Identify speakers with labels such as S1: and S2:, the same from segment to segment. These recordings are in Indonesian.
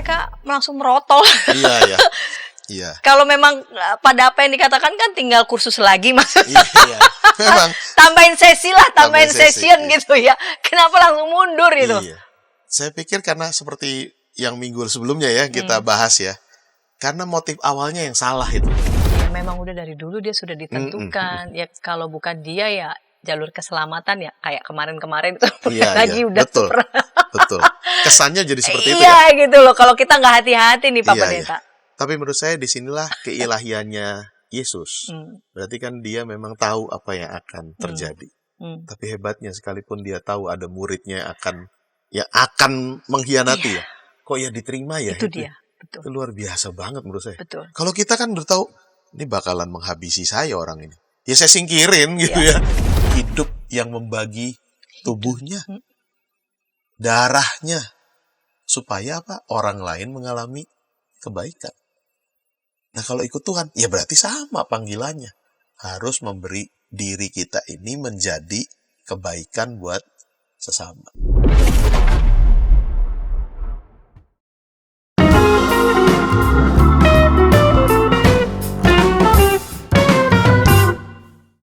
S1: mereka langsung merotol.
S2: Iya, ya. Iya.
S1: Kalau memang pada apa yang dikatakan kan tinggal kursus lagi maksudnya.
S2: Iya. Memang
S1: Tambahin sesi lah, tambahin
S2: sesi,
S1: session
S2: iya.
S1: gitu ya. Kenapa langsung mundur gitu?
S2: Iya. Saya pikir karena seperti yang minggu sebelumnya ya kita bahas ya. Karena motif awalnya yang salah itu.
S1: Ya, memang udah dari dulu dia sudah ditentukan. Ya kalau bukan dia ya jalur keselamatan ya kayak kemarin-kemarin itu lagi udah
S2: betul. Betul. Kesannya jadi seperti itu
S1: iya
S2: ya.
S1: gitu loh. Kalau kita nggak hati-hati nih Pak Pendeta.
S2: Iya. Tapi menurut saya disinilah keilahiannya Yesus. Berarti kan dia memang tahu apa yang akan terjadi. Tapi hebatnya sekalipun dia tahu ada muridnya yang akan mengkhianati ya. Kok ya diterima ya?
S1: Itu dia. Betul.
S2: Itu luar biasa banget menurut saya.
S1: Betul.
S2: Kalau kita kan udah tahu ini bakalan menghabisi saya orang ini. Ya saya singkirin gitu ya. Hidup yang membagi tubuhnya, darahnya, supaya apa? Orang lain mengalami kebaikan. Nah kalau ikut Tuhan, ya berarti sama panggilannya. Harus memberi diri kita ini menjadi kebaikan buat sesama.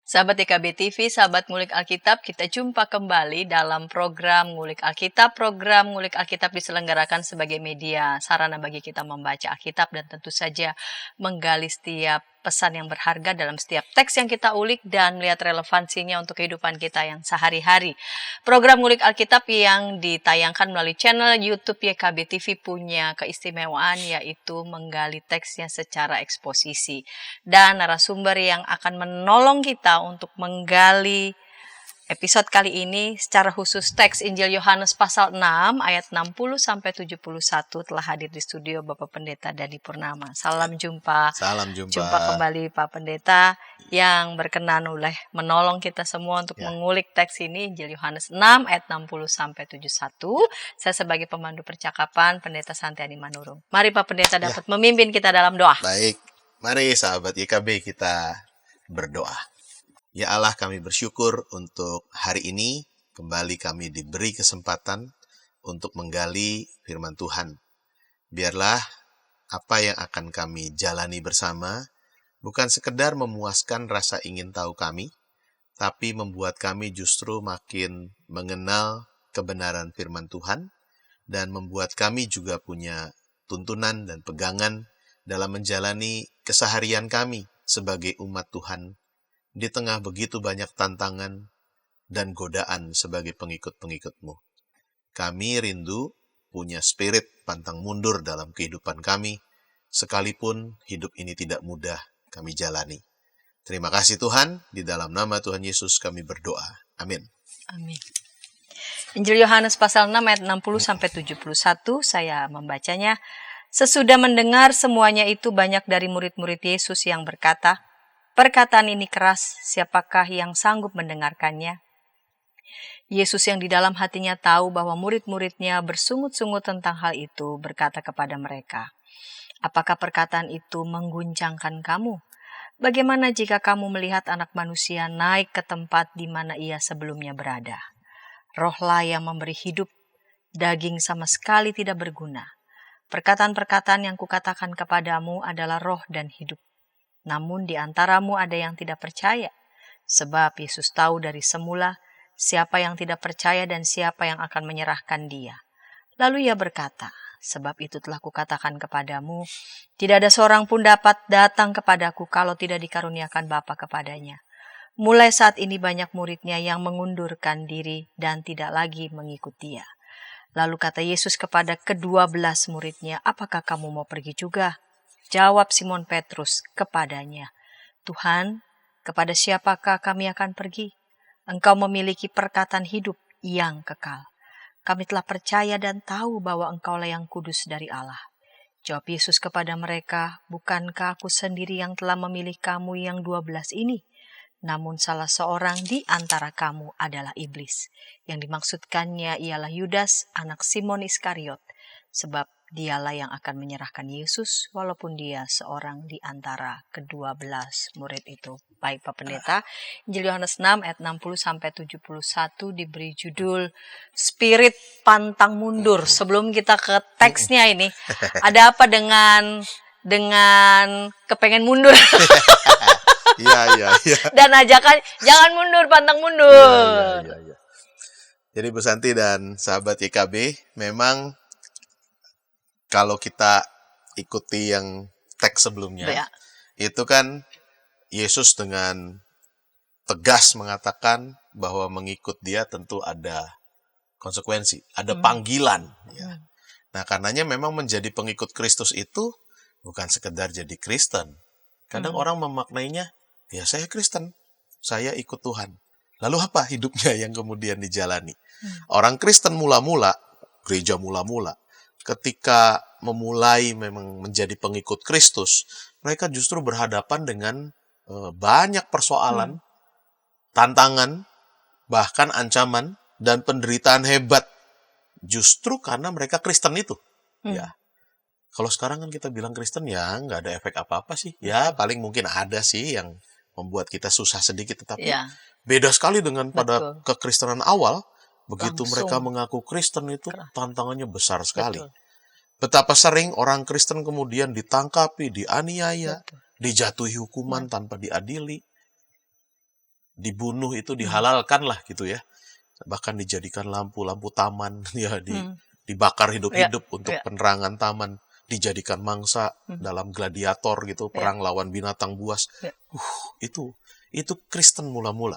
S1: Sahabat DKB TV, sahabat Ngulik Alkitab, kita jumpa kembali dalam program Ngulik Alkitab. Program Ngulik Alkitab diselenggarakan sebagai media sarana bagi kita membaca Alkitab dan tentu saja menggali setiap pesan yang berharga dalam setiap teks yang kita ulik dan melihat relevansinya untuk kehidupan kita yang sehari-hari. Program Ngulik Alkitab yang ditayangkan melalui channel YouTube YKB TV punya keistimewaan yaitu menggali teksnya secara eksposisi. Dan narasumber yang akan menolong kita untuk menggali episode kali ini secara khusus teks Injil Yohanes pasal 6 ayat 60-71 telah hadir di studio Bapak Pendeta Dani Purnama. Salam jumpa.
S2: Salam jumpa.
S1: Jumpa kembali Pak Pendeta yang berkenan oleh menolong kita semua untuk mengulik teks ini Injil Yohanes 6 ayat 60-71. Saya sebagai pemandu percakapan Pendeta Santiani Manurung. Mari Pak Pendeta dapat memimpin kita dalam doa.
S2: Baik. Mari sahabat YKB kita berdoa. Ya Allah, kami bersyukur untuk hari ini kembali kami diberi kesempatan untuk menggali firman Tuhan. Biarlah apa yang akan kami jalani bersama bukan sekedar memuaskan rasa ingin tahu kami, tapi membuat kami justru makin mengenal kebenaran firman Tuhan dan membuat kami juga punya tuntunan dan pegangan dalam menjalani keseharian kami sebagai umat Tuhan di tengah begitu banyak tantangan dan godaan sebagai pengikut-pengikut-Mu. Kami rindu punya spirit pantang mundur dalam kehidupan kami, sekalipun hidup ini tidak mudah kami jalani. Terima kasih Tuhan, di dalam nama Tuhan Yesus kami berdoa. Amin.
S1: Amin. Injil Yohanes pasal 6 ayat 60-71, saya membacanya. Sesudah mendengar semuanya itu banyak dari murid-murid Yesus yang berkata, "Perkataan ini keras, siapakah yang sanggup mendengarkannya?" Yesus yang di dalam hatinya tahu bahwa murid-muridnya bersungut-sungut tentang hal itu, berkata kepada mereka, "Apakah perkataan itu mengguncangkan kamu? Bagaimana jika kamu melihat anak manusia naik ke tempat di mana ia sebelumnya berada? Rohlah yang memberi hidup, daging sama sekali tidak berguna. Perkataan-perkataan yang kukatakan kepadamu adalah roh dan hidup. Namun di antaramu ada yang tidak percaya, sebab Yesus tahu dari semula siapa yang tidak percaya dan siapa yang akan menyerahkan dia. Lalu ia berkata, sebab itu telah kukatakan kepadamu, tidak ada seorang pun dapat datang kepadaku kalau tidak dikaruniakan Bapa kepadanya. Mulai saat ini banyak muridnya yang mengundurkan diri dan tidak lagi mengikut dia. Lalu kata Yesus kepada ke-12 muridnya, apakah kamu mau pergi juga? Jawab Simon Petrus kepadanya, Tuhan, kepada siapakah kami akan pergi? Engkau memiliki perkataan hidup yang kekal. Kami telah percaya dan tahu bahwa Engkaulah yang kudus dari Allah. Jawab Yesus kepada mereka, bukankah aku sendiri yang telah memilih kamu yang 12 ini? Namun salah seorang di antara kamu adalah iblis. Yang dimaksudkannya ialah Yudas, anak Simon Iskariot. Sebab dialah yang akan menyerahkan Yesus walaupun dia seorang di antara ke-12 murid itu. Baik Pak Pendeta, Injil Yohanes 6 ayat 60 sampai 71 diberi judul Spirit Pantang Mundur. Sebelum kita ke teksnya ini, ada apa dengan kepengen mundur?
S2: Iya.
S1: Dan ajakan jangan mundur, pantang mundur.
S2: Iya. Jadi Bu Santi dan sahabat YKB, memang kalau kita ikuti yang teks sebelumnya,
S1: Ya.
S2: itu kan Yesus dengan tegas mengatakan bahwa mengikut dia tentu ada konsekuensi, ada panggilan. Ya. Nah, karenanya memang menjadi pengikut Kristus itu bukan sekedar jadi Kristen. Kadang orang memaknainya, ya saya Kristen, saya ikut Tuhan. Lalu apa hidupnya yang kemudian dijalani? Orang Kristen mula-mula, gereja mula-mula, ketika memulai memang menjadi pengikut Kristus, mereka justru berhadapan dengan banyak persoalan, tantangan, bahkan ancaman, dan penderitaan hebat. Justru karena mereka Kristen itu. Ya. Kalau sekarang kan kita bilang Kristen, ya nggak ada efek apa-apa sih. Ya paling mungkin ada sih yang membuat kita susah sedikit, tetapi beda sekali dengan pada kekristenan awal. Begitu mereka mengaku Kristen itu tantangannya besar sekali. Betapa sering orang Kristen kemudian ditangkapi, dianiaya, dijatuhi hukuman tanpa diadili, dibunuh itu dihalalkan lah gitu ya. Bahkan dijadikan lampu-lampu taman, ya dibakar hidup-hidup untuk penerangan taman, dijadikan mangsa dalam gladiator gitu, perang lawan binatang buas. Itu Kristen mula-mula.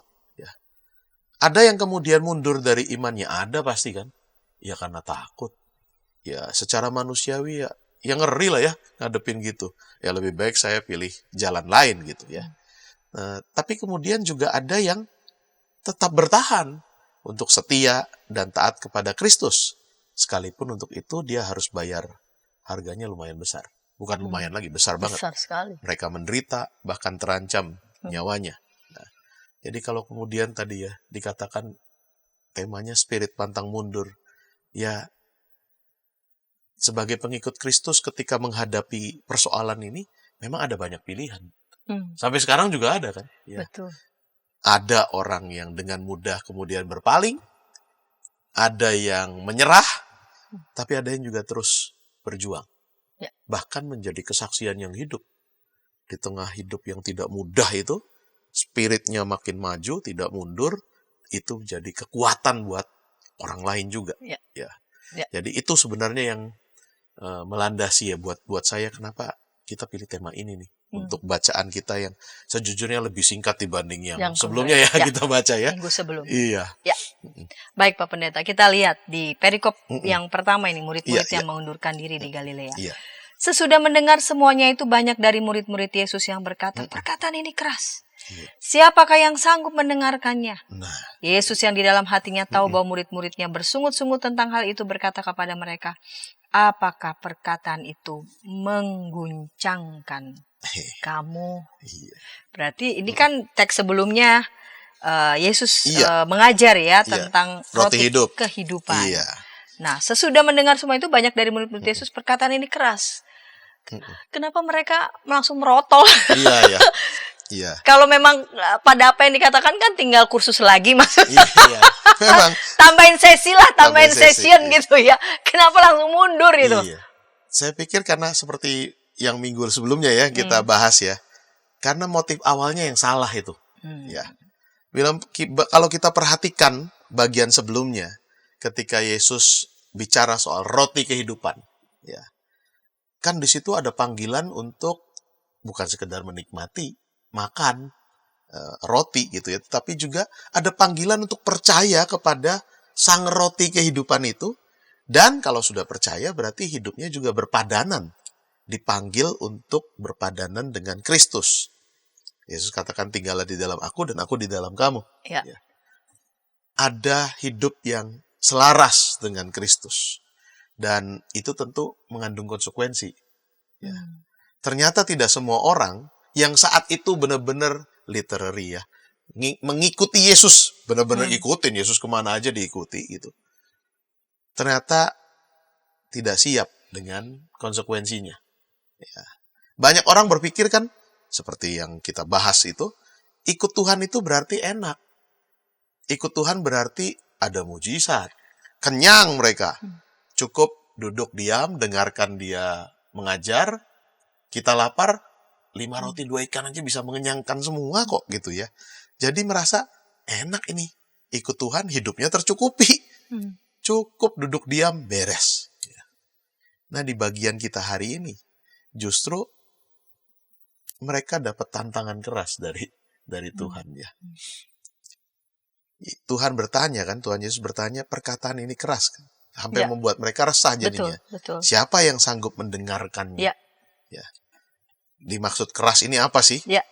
S2: Ada yang kemudian mundur dari imannya, ada pasti kan? Ya karena takut. Ya secara manusiawi ya ngeri lah ya ngadepin gitu. Ya lebih baik saya pilih jalan lain gitu ya. Tapi kemudian juga ada yang tetap bertahan untuk setia dan taat kepada Kristus. Sekalipun untuk itu dia harus bayar harganya lumayan besar. Bukan lumayan lagi, besar banget.
S1: Besar sekali.
S2: Mereka menderita, bahkan terancam nyawanya. Jadi kalau kemudian tadi ya dikatakan temanya spirit pantang mundur, ya sebagai pengikut Kristus ketika menghadapi persoalan ini memang ada banyak pilihan. Sampai sekarang juga ada kan? Ya.
S1: Betul.
S2: Ada orang yang dengan mudah kemudian berpaling, ada yang menyerah, tapi ada yang juga terus berjuang.
S1: Ya.
S2: Bahkan menjadi kesaksian yang hidup. Di tengah hidup yang tidak mudah itu, spiritnya makin maju, tidak mundur, itu jadi kekuatan buat orang lain juga.
S1: Ya.
S2: Jadi itu sebenarnya yang melandasi ya buat saya kenapa kita pilih tema ini nih untuk bacaan kita yang sejujurnya lebih singkat dibanding yang sebelumnya ya kita baca ya.
S1: Minggu sebelum.
S2: Iya.
S1: Ya. Baik Pak Pendeta, kita lihat di perikop yang pertama ini murid-murid yang mengundurkan diri di Galilea.
S2: Iya.
S1: Sesudah mendengar semuanya itu banyak dari murid-murid Yesus yang berkata, perkataan ini keras. Siapakah yang sanggup mendengarkannya? Yesus yang di dalam hatinya tahu bahwa murid-muridnya bersungut-sungut tentang hal itu berkata kepada mereka, apakah perkataan itu mengguncangkan kamu? Berarti ini kan teks sebelumnya Yesus mengajar ya tentang roti kehidupan. Nah, sesudah mendengar semua itu banyak dari murid-murid Yesus perkataan ini keras. Kenapa mereka langsung merotol?
S2: Iya.
S1: Kalau memang pada apa yang dikatakan kan tinggal kursus lagi maksudnya.
S2: Iya. Memang
S1: tambahin sesi lah, tambahin session gitu ya. Kenapa langsung mundur itu?
S2: Iya. Saya pikir karena seperti yang minggu sebelumnya ya kita bahas ya. Karena motif awalnya yang salah itu. Ya. Kalau kita perhatikan bagian sebelumnya ketika Yesus bicara soal roti kehidupan, ya. Kan di situ ada panggilan untuk bukan sekedar menikmati makan roti gitu ya, tapi juga ada panggilan untuk percaya kepada sang roti kehidupan itu, dan kalau sudah percaya berarti hidupnya juga berpadanan, dipanggil untuk berpadanan dengan Kristus. Yesus katakan tinggallah di dalam aku dan aku di dalam kamu. Ya. Ada hidup yang selaras dengan Kristus, dan itu tentu mengandung konsekuensi. Ya. Ternyata tidak semua orang yang saat itu benar-benar literary ya, mengikuti Yesus, benar-benar ikutin Yesus kemana aja diikuti gitu. Ternyata tidak siap dengan konsekuensinya. Ya. Banyak orang berpikir kan, seperti yang kita bahas itu, ikut Tuhan itu berarti enak. Ikut Tuhan berarti ada mujizat. Kenyang mereka. Cukup duduk diam, dengarkan dia mengajar. Kita lapar, 5 roti 2 ikan aja bisa mengenyangkan semua kok gitu ya. Jadi merasa enak ini. Ikut Tuhan hidupnya tercukupi. Cukup duduk diam, beres. Nah di bagian kita hari ini, justru mereka dapat tantangan keras dari Tuhan ya. Tuhan bertanya kan, Tuhan Yesus bertanya, perkataan ini keras kan? Hampir membuat mereka resah jadinya.
S1: Betul.
S2: Siapa yang sanggup mendengarkannya?
S1: Ya.
S2: Dimaksud keras ini apa sih?
S1: Ya.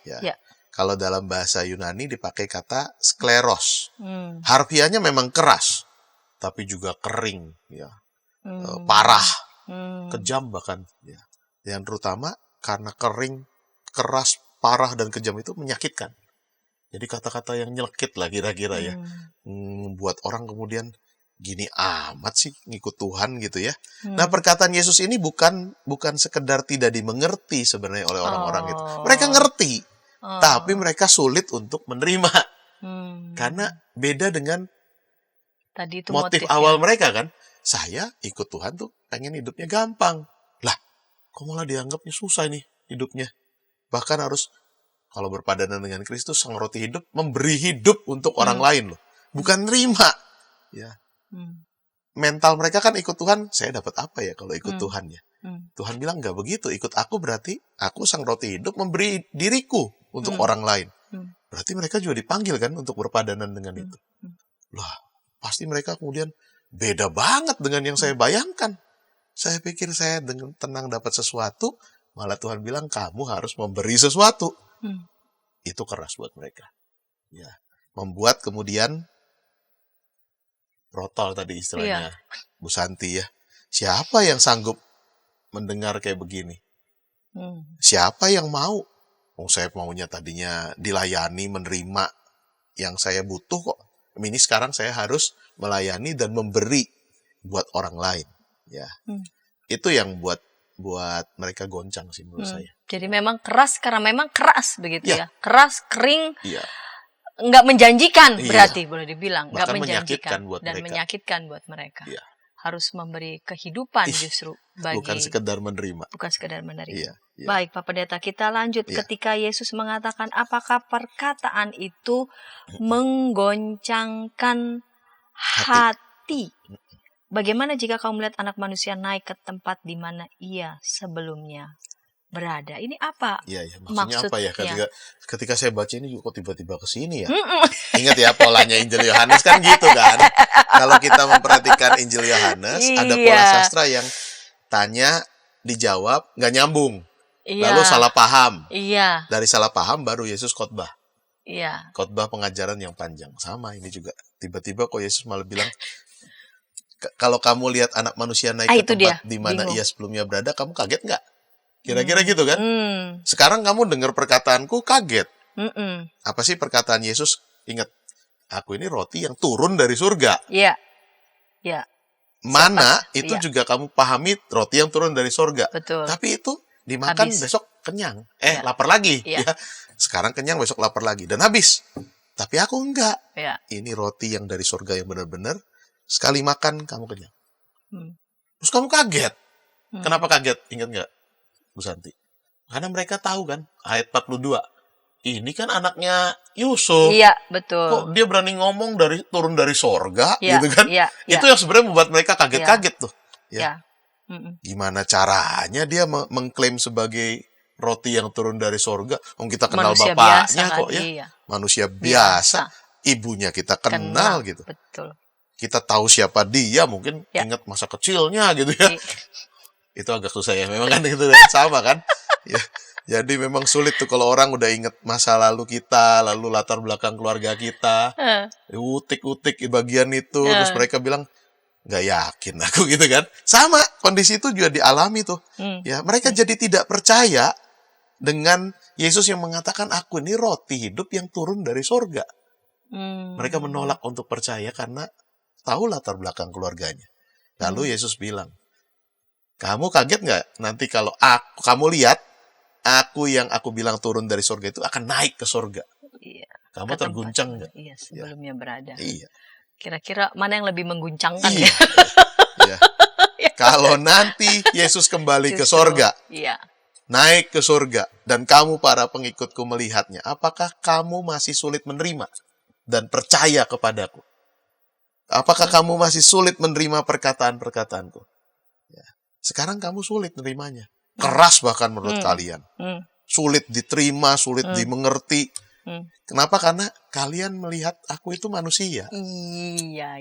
S2: Kalau dalam bahasa Yunani dipakai kata skleros. Harfiahnya memang keras, tapi juga kering, ya, parah, kejam bahkan. Ya. Yang terutama karena kering, keras, parah dan kejam itu menyakitkan. Jadi kata-kata yang nyelekit lah kira-kira ya, buat orang kemudian gini amat sih ngikut Tuhan gitu ya. Nah perkataan Yesus ini bukan sekedar tidak dimengerti sebenarnya oleh orang-orang itu. Mereka ngerti, tapi mereka sulit untuk menerima. Karena beda dengan
S1: tadi itu
S2: motif awal mereka kan. Saya ikut Tuhan tuh pengen hidupnya gampang. Lah, kok malah dianggapnya susah nih hidupnya. Bahkan harus, kalau berpadanan dengan Kristus, sang roti hidup, memberi hidup untuk orang lain loh. Bukan nerima. Ya. Mental mereka kan ikut Tuhan, saya dapat apa ya kalau ikut Tuhan ya? Tuhan bilang nggak begitu, ikut aku berarti aku sang roti hidup memberi diriku untuk orang lain. Berarti mereka juga dipanggil kan untuk berpadanan dengan itu. Lah, pasti mereka kemudian beda banget dengan yang saya bayangkan. Saya pikir saya dengan tenang dapat sesuatu, malah Tuhan bilang kamu harus memberi sesuatu. Itu keras buat mereka. Ya, membuat kemudian protol tadi istilahnya, Bu Santi ya. Siapa yang sanggup mendengar kayak begini? Siapa yang mau? Saya maunya tadinya dilayani, menerima yang saya butuh kok. Ini sekarang saya harus melayani dan memberi buat orang lain. Ya, itu yang buat mereka goncang sih menurut saya.
S1: Jadi memang keras karena memang keras begitu ya. Keras, kering. Nggak menjanjikan berarti boleh dibilang. Nggak menjanjikan dan menyakitkan buat mereka. Harus memberi kehidupan justru bagi.
S2: Bukan sekedar menerima.
S1: Baik Pak Pendeta, kita lanjut ketika Yesus mengatakan apakah perkataan itu menggoncangkan hati. Bagaimana jika kamu melihat anak manusia naik ke tempat di mana ia sebelumnya berada? Ini apa?
S2: Maksudnya apa ya? Ketika saya baca ini kok tiba-tiba ke sini ya? Ingat ya polanya Injil Yohanes kan gitu kan? Kalau kita memperhatikan Injil Yohanes, ada pola sastra yang tanya, dijawab, nggak nyambung. Lalu salah paham. Dari salah paham baru Yesus khotbah. Khotbah pengajaran yang panjang. Sama ini juga. Tiba-tiba kok Yesus malah bilang, kalau kamu lihat anak manusia naik ke tempat di mana ia sebelumnya berada, kamu kaget nggak? Kira-kira gitu kan? Sekarang kamu dengar perkataanku kaget. Apa sih perkataan Yesus? Ingat, aku ini roti yang turun dari surga. Mana itu juga kamu pahami roti yang turun dari surga. Tapi itu dimakan besok kenyang. Lapar lagi. Ya. Sekarang kenyang, besok lapar lagi. Dan habis. Tapi aku enggak. Ini roti yang dari surga yang benar-benar. Sekali makan, kamu kenyang. Terus kamu kaget. Kenapa kaget? Ingat nggak, Bu Santi? Karena mereka tahu kan, ayat 42. Ini kan anaknya Yusuf.
S1: Betul.
S2: Kok dia berani ngomong turun dari sorga, gitu kan? Itu yang sebenarnya membuat mereka kaget-kaget tuh. Gimana caranya dia mengklaim sebagai roti yang turun dari sorga? Kita kenal manusia bapaknya kok ya. Manusia biasa. Ibunya kita kenal gitu.
S1: Betul.
S2: Kita tahu siapa dia, mungkin ingat masa kecilnya gitu ya. Itu agak susah ya, memang kan itu sama kan. Ya. Jadi memang sulit tuh kalau orang udah inget masa lalu kita, lalu latar belakang keluarga kita, utik-utik bagian itu, terus mereka bilang, nggak yakin aku gitu kan. Sama, kondisi itu juga dialami tuh. Ya, mereka jadi tidak percaya dengan Yesus yang mengatakan, aku ini roti hidup yang turun dari surga. Mereka menolak untuk percaya karena tahu latar belakang keluarganya. Lalu Yesus bilang, Kamu kaget nggak nanti kalau kamu lihat aku yang aku bilang turun dari surga itu akan naik ke surga?
S1: Iya.
S2: Kamu
S1: Ke
S2: terguncang nggak?
S1: Iya, sebelumnya berada.
S2: Iya.
S1: Kira-kira mana yang lebih mengguncangkan
S2: Iya.
S1: ya?
S2: Iya. Kalau nanti Yesus kembali ke surga,
S1: Iya.
S2: naik ke surga, dan kamu para pengikutku melihatnya, apakah kamu masih sulit menerima dan percaya kepadaku? Apakah kamu masih sulit menerima perkataan-perkataanku? Ya. Sekarang kamu sulit menerimanya. Keras bahkan menurut kalian. Sulit diterima, sulit dimengerti. Kenapa? Karena kalian melihat aku itu manusia.
S1: Iya.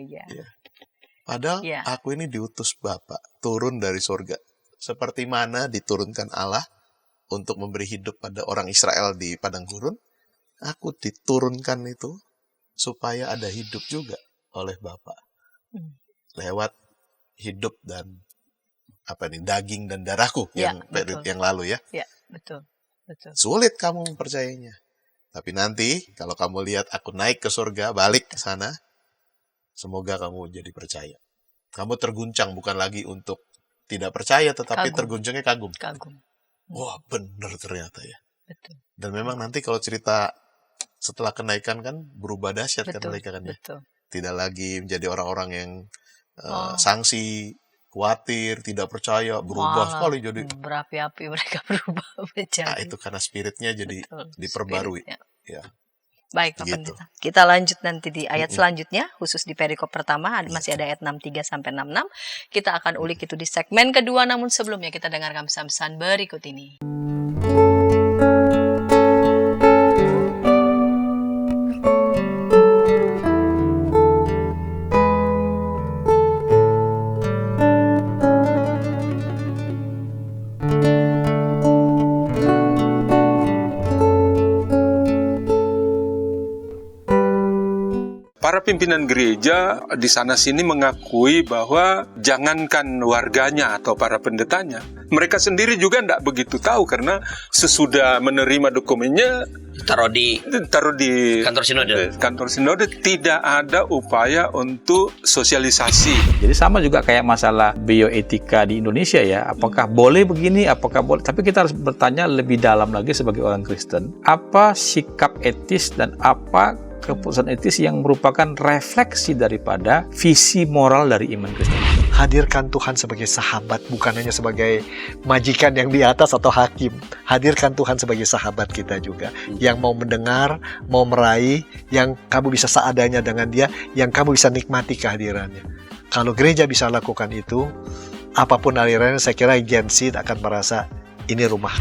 S2: Padahal aku ini diutus Bapa, turun dari surga. Seperti mana diturunkan Allah untuk memberi hidup pada orang Israel di padang gurun, aku diturunkan itu supaya ada hidup juga oleh Bapa. Lewat hidup dan daging dan darahku yang lalu ya.
S1: Iya, betul.
S2: Sulit kamu mempercayainya. Tapi nanti kalau kamu lihat aku naik ke surga, balik ke sana, semoga kamu jadi percaya. Kamu terguncang bukan lagi untuk tidak percaya, tetapi terguncangnya kagum. Wah, benar ternyata ya.
S1: Betul.
S2: Dan memang nanti kalau cerita setelah kenaikan kan berubah dahsyat kan mereka kan ya.
S1: Betul.
S2: Tidak lagi menjadi orang-orang yang sangsi, khawatir, tidak percaya, berubah sekali jadi
S1: berapi-api mereka berubah menjadi.
S2: Nah, itu karena spiritnya jadi diperbarui. Ya.
S1: Baik, Pak
S2: Gitu.
S1: Pendeta. Kita lanjut nanti di ayat selanjutnya, khusus di perikop pertama, masih ada ayat 63-66. Kita akan ulik itu di segmen kedua, namun sebelumnya kita dengarkan pesan-pesan berikut ini.
S3: Para pimpinan gereja di sana-sini mengakui bahwa jangankan warganya atau para pendetanya, mereka sendiri juga tidak begitu tahu karena sesudah menerima dokumennya
S4: taruh di
S3: kantor sinode tidak ada upaya untuk sosialisasi.
S5: Jadi sama juga kayak masalah bioetika di Indonesia ya, apakah boleh begini, apakah boleh, tapi kita harus bertanya lebih dalam lagi sebagai orang Kristen, apa sikap etis dan apa keputusan etis yang merupakan refleksi daripada visi moral dari iman Kristen.
S6: Hadirkan Tuhan sebagai sahabat, bukan hanya sebagai majikan yang di atas atau hakim. Hadirkan Tuhan sebagai sahabat kita juga, yang mau mendengar, mau meraih, yang kamu bisa seadanya dengan dia, yang kamu bisa nikmati kehadirannya. Kalau gereja bisa lakukan itu, apapun alirannya, saya kira Gen Z akan merasa ini rumah.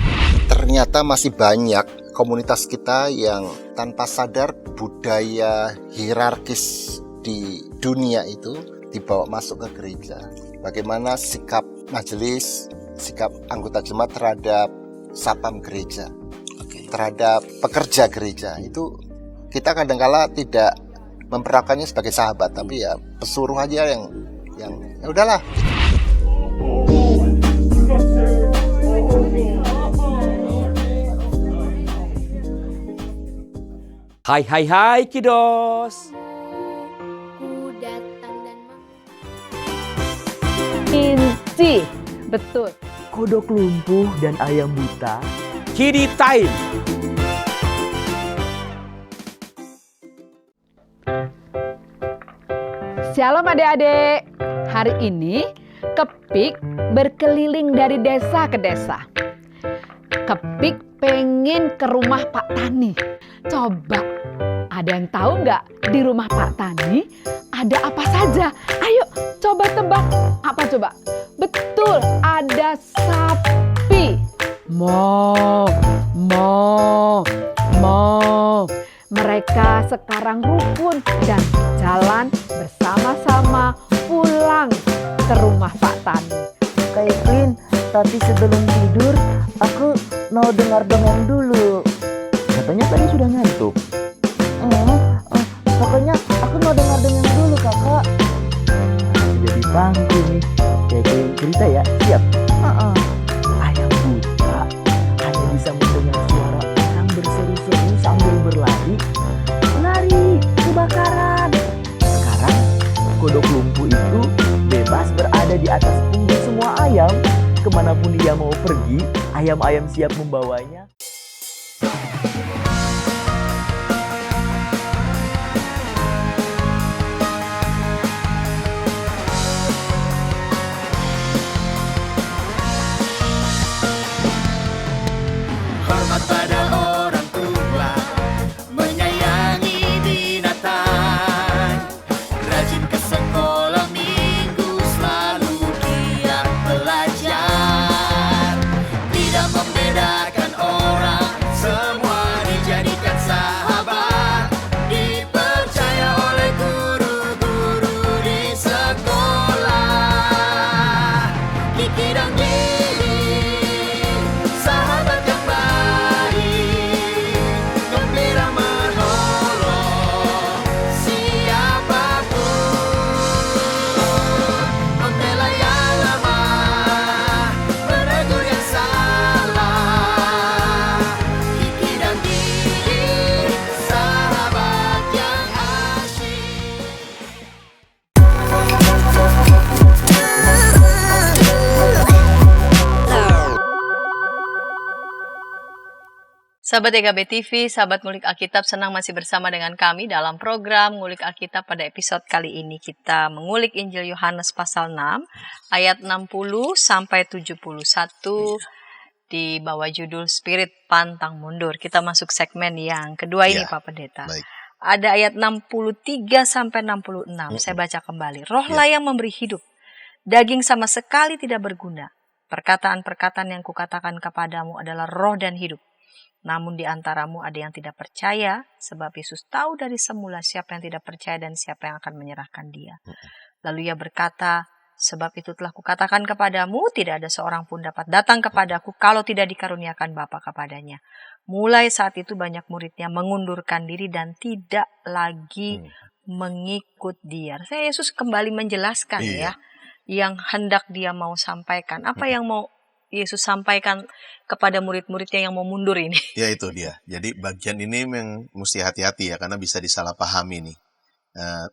S7: Ternyata masih banyak komunitas kita yang tanpa sadar budaya hierarkis di dunia itu dibawa masuk ke gereja. Bagaimana sikap majelis, sikap anggota jemaat terhadap satpam gereja, terhadap pekerja gereja, itu kita kadang-kala tidak memperlakukannya sebagai sahabat, tapi ya pesuruh aja yang ya udahlah.
S4: Hai kiddos.
S8: Inci, betul.
S4: Kodok lumpuh dan ayam buta. Kiddy time.
S8: Shalom adik-adik. Hari ini Kepik berkeliling dari desa ke desa. Kepik pengen ke rumah Pak Tani. Coba, ada yang tahu nggak di rumah Pak Tani ada apa saja? Ayo coba tebak. Apa coba? Betul, ada sapi. Mo. Mereka sekarang rukun dan jalan bersama-sama pulang ke rumah Pak Tani.
S9: Kak Evelyn, tapi sebelum tidur aku mau dengar dongeng dulu.
S4: Katanya tadi sudah ngantuk.
S9: Pokoknya aku mau dengar dongeng dulu, kakak.
S4: Jadi bangku nih. Kayak cerita ya, siap? Ayam buta hanya bisa mendengar suara orang berseru-seru sambil berlari. Lari, kebakaran. Sekarang kodok lumpuh itu bebas berada di atas punggung semua ayam kemanapun ia mau pergi, ayam-ayam siap membawanya.
S10: Hormat pada orang tua, menyayangi binatang, rajin ke sekolah minggu, selalu giat belajar, tidak membedakan orang, semua dijadikan sahabat, dipercaya oleh guru-guru di sekolah. Kiki dan Gigi, sahabat yang baik, gembira menolong siapapun, membela yang lemah, menegur yang salah. Kiki dan Gigi, sahabat yang asyik.
S1: Sahabat EKB TV, sahabat Ngulik Alkitab, senang masih bersama dengan kami dalam program Ngulik Alkitab. Pada episode kali ini kita mengulik Injil Yohanes pasal 6 ayat 60 sampai 71 di bawah judul Spirit Pantang Mundur. Kita masuk segmen yang kedua ini,
S2: Ya,
S1: Pak Pendeta.
S2: baik.
S1: Ada ayat 63 sampai 66. Saya baca kembali. Rohlah yang memberi hidup. Daging sama sekali tidak berguna. Perkataan-perkataan yang kukatakan kepadamu adalah roh dan hidup. Namun di antaramu ada yang tidak percaya, sebab Yesus tahu dari semula siapa yang tidak percaya dan siapa yang akan menyerahkan dia. Lalu ia berkata, sebab itu telah kukatakan kepadamu, tidak ada seorang pun dapat datang kepadaku kalau tidak dikaruniakan Bapa kepadanya. Mulai saat itu banyak muridnya mengundurkan diri dan tidak lagi mengikut dia. Saya Yesus kembali menjelaskan
S2: Iya.
S1: ya, yang hendak dia mau sampaikan. Apa yang mau Yesus sampaikan kepada murid-muridnya yang mau mundur ini?
S2: Ya itu dia. Jadi bagian ini memang mesti hati-hati ya, karena bisa disalahpahami nih.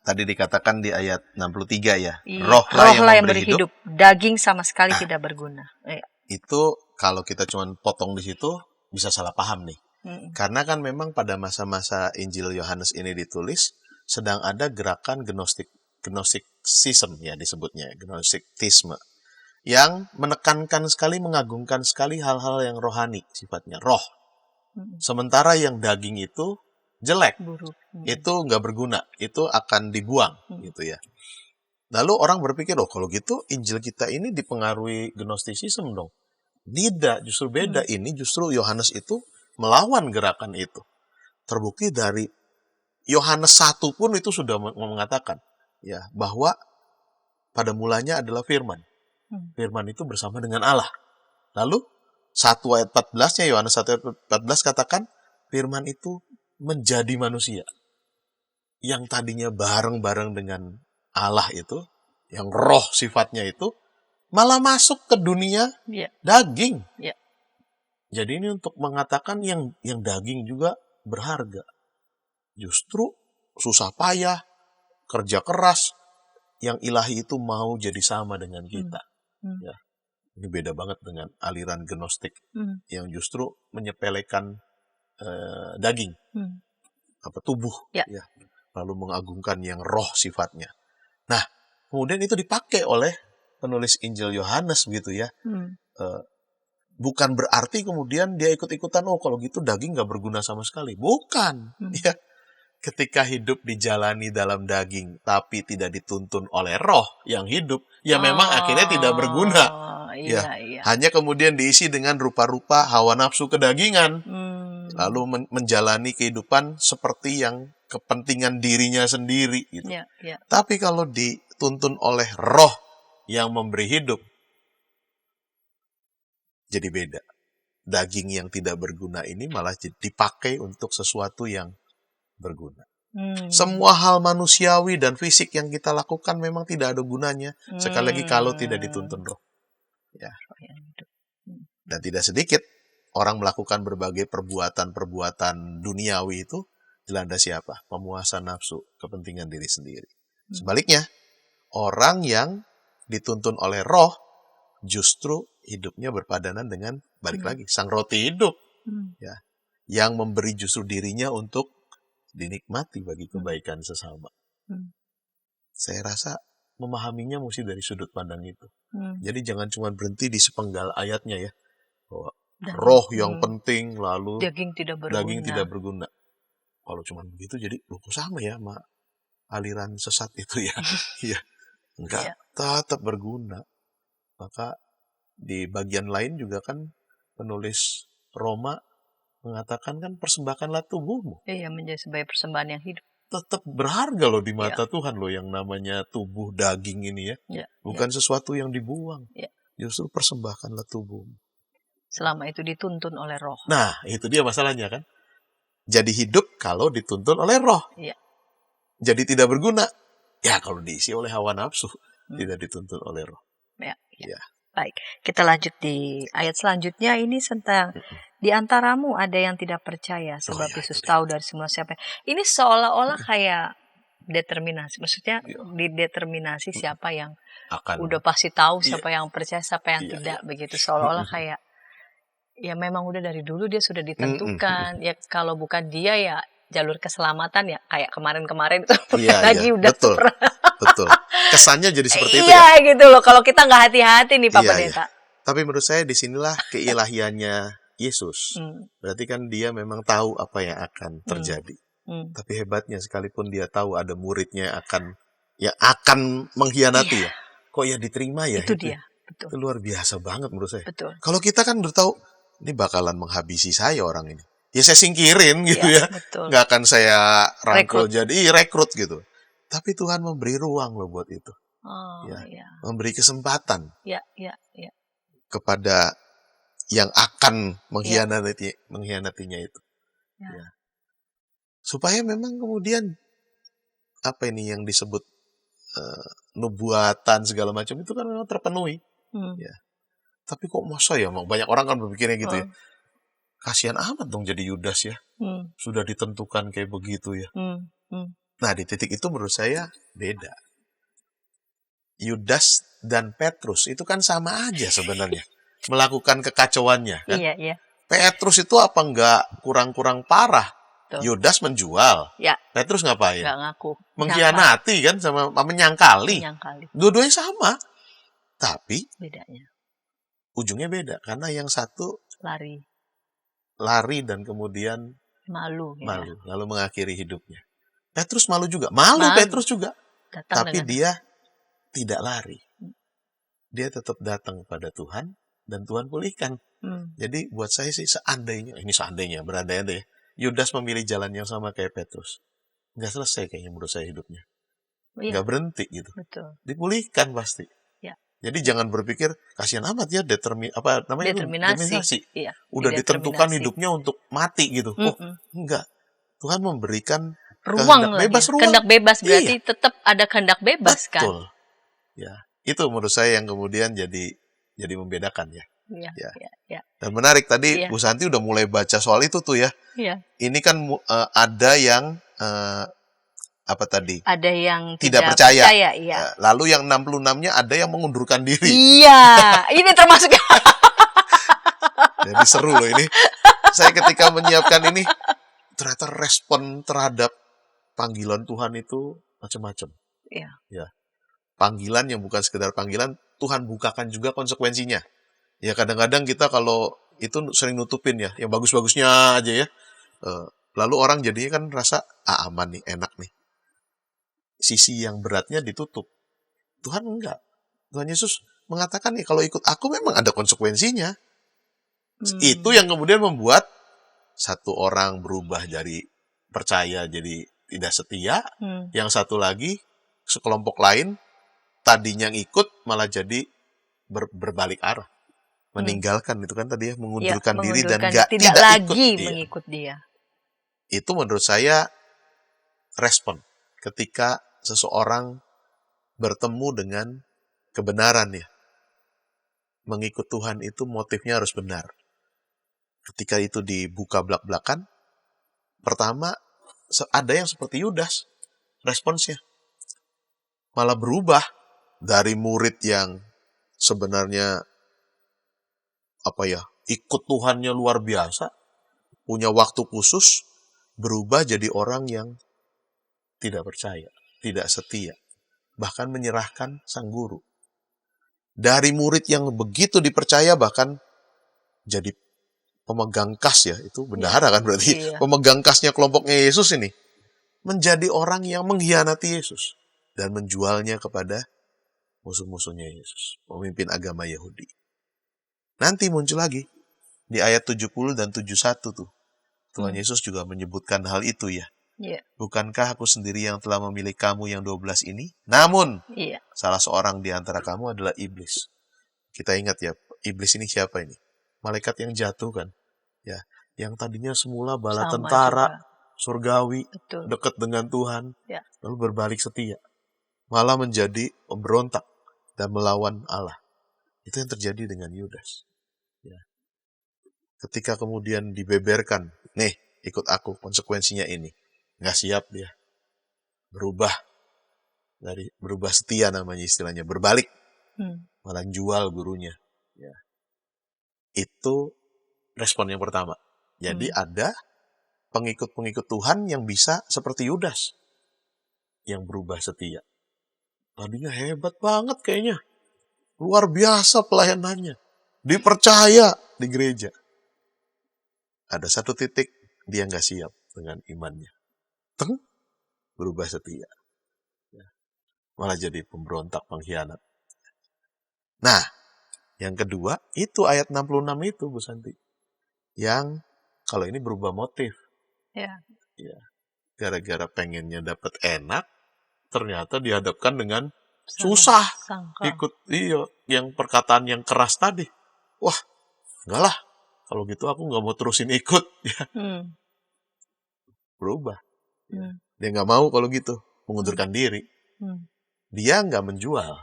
S2: Tadi dikatakan di ayat 63 ya, rohlah yang memberi hidup.
S1: Daging sama sekali tidak berguna.
S2: Itu kalau kita cuma potong di situ bisa salah paham nih. Karena kan memang pada masa-masa Injil Yohanes ini ditulis sedang ada gerakan gnosticism ya disebutnya, gnosticisme, yang menekankan sekali, mengagungkan sekali hal-hal yang rohani sifatnya, roh. Sementara yang daging itu jelek,
S1: Buruk.
S2: itu nggak berguna, itu akan dibuang gitu ya. Lalu orang berpikir, oh kalau gitu Injil kita ini dipengaruhi gnosticism dong. Tidak, justru beda. Ini justru Yohanes itu melawan gerakan itu. Terbukti dari Yohanes 1 pun itu sudah mengatakan ya bahwa pada mulanya adalah firman. Firman itu bersama dengan Allah. Lalu 1 ayat 14-nya, Yohanes 1 ayat 14 katakan, firman itu menjadi manusia. Yang tadinya bareng-bareng dengan Allah itu, yang roh sifatnya itu, malah masuk ke dunia daging.
S1: Ya.
S2: Jadi ini untuk mengatakan yang daging juga berharga. Justru susah payah, kerja keras, yang ilahi itu mau jadi sama dengan kita. Ya, ini beda banget dengan aliran gnostik yang justru menyepelekan daging, tubuh, ya, lalu mengagungkan yang roh sifatnya. Nah, kemudian itu dipakai oleh penulis Injil Yohanes begitu ya. Bukan berarti kemudian dia ikut-ikutan, oh kalau gitu daging nggak berguna sama sekali. Bukan, ya. Ketika hidup dijalani dalam daging, tapi tidak dituntun oleh roh yang hidup, ya memang akhirnya tidak berguna.
S1: Iya.
S2: Hanya kemudian diisi dengan rupa-rupa hawa nafsu kedagingan. Lalu menjalani kehidupan seperti yang kepentingan dirinya sendiri. Gitu. Tapi kalau dituntun oleh roh yang memberi hidup, jadi beda. Daging yang tidak berguna ini malah dipakai untuk sesuatu yang berguna. Semua hal manusiawi dan fisik yang kita lakukan memang tidak ada gunanya, sekali lagi kalau tidak dituntun roh. Ya. Dan tidak sedikit orang melakukan berbagai perbuatan-perbuatan duniawi itu dilandasi apa? Pemuasan nafsu, kepentingan diri sendiri. Sebaliknya, orang yang dituntun oleh roh justru hidupnya berpadanan dengan balik lagi sang roti hidup, ya, yang memberi justru dirinya untuk dinikmati bagi kebaikan sesama. Saya rasa memahaminya mesti dari sudut pandang itu. Jadi jangan cuma berhenti di sepenggal ayatnya ya, bahwa roh yang penting lalu
S1: Daging tidak berguna.
S2: daging tidak berguna. Kalau cuma begitu jadi loh, kok sama ya sama aliran sesat itu ya. Iya. Enggak, tetap berguna. Maka di bagian lain juga kan penulis Roma mengatakan kan persembahkanlah tubuhmu.
S1: Iya, menjadi sebagai persembahan yang hidup.
S2: Tetap berharga loh di mata Tuhan loh yang namanya tubuh daging ini ya.
S1: Ya,
S2: Bukan sesuatu yang dibuang.
S1: Ya.
S2: Justru persembahkanlah tubuhmu.
S1: Selama itu dituntun oleh roh.
S2: Nah, itu dia masalahnya kan. Jadi hidup kalau dituntun oleh roh.
S1: Iya.
S2: Jadi tidak berguna. Ya kalau diisi oleh hawa nafsu. Tidak dituntun oleh roh.
S1: Ya, ya.
S2: Ya.
S1: Baik, kita lanjut di ayat selanjutnya. Ini tentang di antaramu ada yang tidak percaya sebab
S2: ya,
S1: Yesus
S2: itu
S1: tahu dari semua siapa. Ini seolah-olah kayak determinasi. Maksudnya dideterminasi siapa yang
S2: Akan
S1: udah pasti tahu siapa yang percaya, siapa yang tidak begitu. Seolah-olah kayak ya memang udah dari dulu dia sudah ditentukan. Ya kalau bukan dia ya jalur keselamatan ya kayak kemarin-kemarin itu lagi udah
S2: betul. Betul. Kesannya jadi seperti itu
S1: iya
S2: ya.
S1: gitu loh. Kalau kita nggak hati-hati nih Pak
S2: Iya,
S1: Pendeta.
S2: Tapi menurut saya disinilah keilahiannya Yesus. Berarti kan dia memang tahu apa yang akan terjadi. Tapi hebatnya sekalipun dia tahu ada muridnya yang akan mengkhianati ya. Kok ya diterima ya?
S1: Itu dia. Betul.
S2: Itu luar biasa banget menurut saya.
S1: Betul.
S2: Kalau kita kan udah tahu ini bakalan menghabisi saya orang ini. Ya saya singkirin gitu ya.
S1: Betul.
S2: Nggak akan saya rangkul jadi rekrut gitu. Tapi Tuhan memberi ruang loh buat itu.
S1: Oh,
S2: ya.
S1: iya.
S2: Memberi kesempatan
S1: Ya.
S2: kepada yang akan mengkhianatinya itu. Ya. Supaya memang kemudian apa ini yang disebut nubuatan segala macam itu kan memang terpenuhi. Ya. Tapi kok masa ya, banyak orang kan berpikirnya gitu ya. Kasihan amat dong jadi Yudas ya. Sudah ditentukan kayak begitu ya. Nah di titik itu menurut saya beda. Yudas dan Petrus itu kan sama aja sebenarnya. Melakukan kekacauannya kan.
S1: Iya.
S2: Petrus itu apa enggak kurang-kurang parah?
S1: Betul.
S2: Yudas menjual.
S1: Ya.
S2: Petrus ngapain?
S1: Nggak ngaku.
S2: Mengkhianati kan sama menyangkali. Dua-duanya sama. Tapi
S1: bedanya.
S2: Ujungnya beda karena yang satu
S1: lari
S2: dan kemudian
S1: malu
S2: lalu mengakhiri hidupnya. Petrus malu juga. Petrus juga. Tapi dia tidak lari. Dia tetap datang pada Tuhan dan Tuhan pulihkan. Jadi buat saya sih seandainya berandai-andai ya, Yudas memilih jalan yang sama kayak Petrus, nggak selesai kayaknya menurut saya hidupnya. Nggak berhenti gitu.
S1: Betul.
S2: Dipulihkan pasti.
S1: Ya.
S2: Jadi jangan berpikir kasihan amat ya determinasi.
S1: Iya.
S2: Udah ditentukan hidupnya untuk mati gitu. Enggak. Tuhan memberikan
S1: ruang kehendak bebas berarti tetap ada kehendak bebas. Betul. Kan.
S2: Betul. Ya. Itu menurut saya yang kemudian jadi membedakan ya.
S1: Iya.
S2: Dan menarik tadi Bu Santi udah mulai baca soal itu tuh ya.
S1: Iya.
S2: Ini kan ada yang apa tadi?
S1: Ada yang
S2: tidak percaya.
S1: Iya.
S2: Lalu yang 66-nya ada yang mengundurkan diri.
S1: Iya, ini termasuk.
S2: Jadi seru loh ini. Saya ketika menyiapkan ini ternyata respon terhadap panggilan Tuhan itu macam-macam.
S1: Iya.
S2: Ya. Panggilan yang bukan sekedar panggilan, Tuhan bukakan juga konsekuensinya. Ya kadang-kadang kita kalau itu sering nutupin ya, yang bagus-bagusnya aja ya. Lalu orang jadinya kan rasa aman nih, enak nih. Sisi yang beratnya ditutup. Tuhan enggak. Tuhan Yesus mengatakan nih kalau ikut aku memang ada konsekuensinya. Itu yang kemudian membuat satu orang berubah dari percaya jadi tidak setia. Yang satu lagi sekelompok lain tadinya ikut malah jadi berbalik arah. Meninggalkan itu kan tadi ya, mengundurkan diri dan tidak
S1: lagi
S2: ikut
S1: mengikut dia.
S2: Itu menurut saya respon ketika seseorang bertemu dengan kebenaran ya. Mengikut Tuhan itu motifnya harus benar. Ketika itu dibuka belak-belakan, pertama ada yang seperti Yudas responsnya. Malah berubah dari murid yang sebenarnya ikut Tuhannya luar biasa, punya waktu khusus, berubah jadi orang yang tidak percaya, tidak setia, bahkan menyerahkan sang guru. Dari murid yang begitu dipercaya bahkan jadi pemegang kas ya, itu bendahara kan berarti,
S1: Iya.
S2: pemegang kasnya kelompoknya Yesus ini, menjadi orang yang mengkhianati Yesus dan menjualnya kepada musuh-musuhnya Yesus, pemimpin agama Yahudi. Nanti muncul lagi di ayat 70 dan 71 tuh. Tuhan Yesus juga menyebutkan hal itu ya.
S1: Iya.
S2: Bukankah aku sendiri yang telah memilih kamu yang 12 ini? Namun,
S1: Iya.
S2: salah seorang di antara kamu adalah iblis. Kita ingat ya, iblis ini siapa ini? Malaikat yang jatuh kan? Ya, yang tadinya semula bala
S1: Sama
S2: tentara,
S1: juga.
S2: surgawi,
S1: Betul.
S2: dekat dengan Tuhan,
S1: Ya.
S2: lalu berbalik setia. Malah menjadi pemberontak dan melawan Allah. Itu yang terjadi dengan Yudas. Ya. Ketika kemudian dibeberkan, nih ikut aku, konsekuensinya ini. Nggak siap dia. Berubah. Berubah setia namanya istilahnya. Berbalik. Malah jual gurunya. Ya. Itu respon yang pertama. Jadi ada pengikut-pengikut Tuhan yang bisa seperti Yudas. Yang berubah setia. Tadinya hebat banget kayaknya. Luar biasa pelayanannya. Dipercaya di gereja. Ada satu titik dia nggak siap dengan imannya. Berubah setia. Malah jadi pemberontak, pengkhianat. Nah, yang kedua, itu ayat 66 itu, Bu Santi. Yang kalau ini berubah motif.
S1: Ya.
S2: Ya. Gara-gara pengennya dapat enak, ternyata dihadapkan dengan susah.
S1: Sangka.
S2: Ikut, yang perkataan yang keras tadi. Wah, enggak lah. Kalau gitu aku nggak mau terusin ikut. Ya. Berubah. Dia nggak mau kalau gitu. Mengundurkan diri. Dia nggak menjual.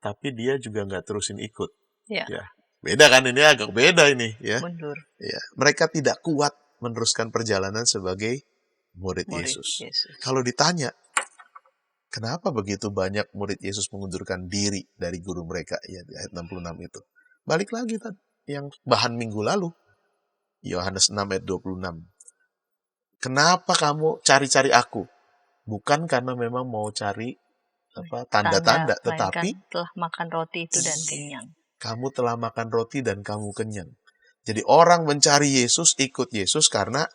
S2: Tapi dia juga nggak terusin ikut.
S1: Ya.
S2: Ya. Beda kan, ini agak beda ini. Ya.
S1: Mundur.
S2: Ya. Mereka tidak kuat meneruskan perjalanan sebagai murid Yesus. Kalau ditanya, kenapa begitu banyak murid Yesus mengundurkan diri dari guru mereka? Ya, di ayat 66 itu. Balik lagi tadi. Yang bahan minggu lalu. Yohanes 6 ayat 26. Kenapa kamu cari-cari aku? Bukan karena memang mau cari tanda-tanda, tetapi
S1: telah makan roti itu dan kenyang.
S2: Kamu telah makan roti dan kamu kenyang. Jadi orang mencari Yesus, ikut Yesus karena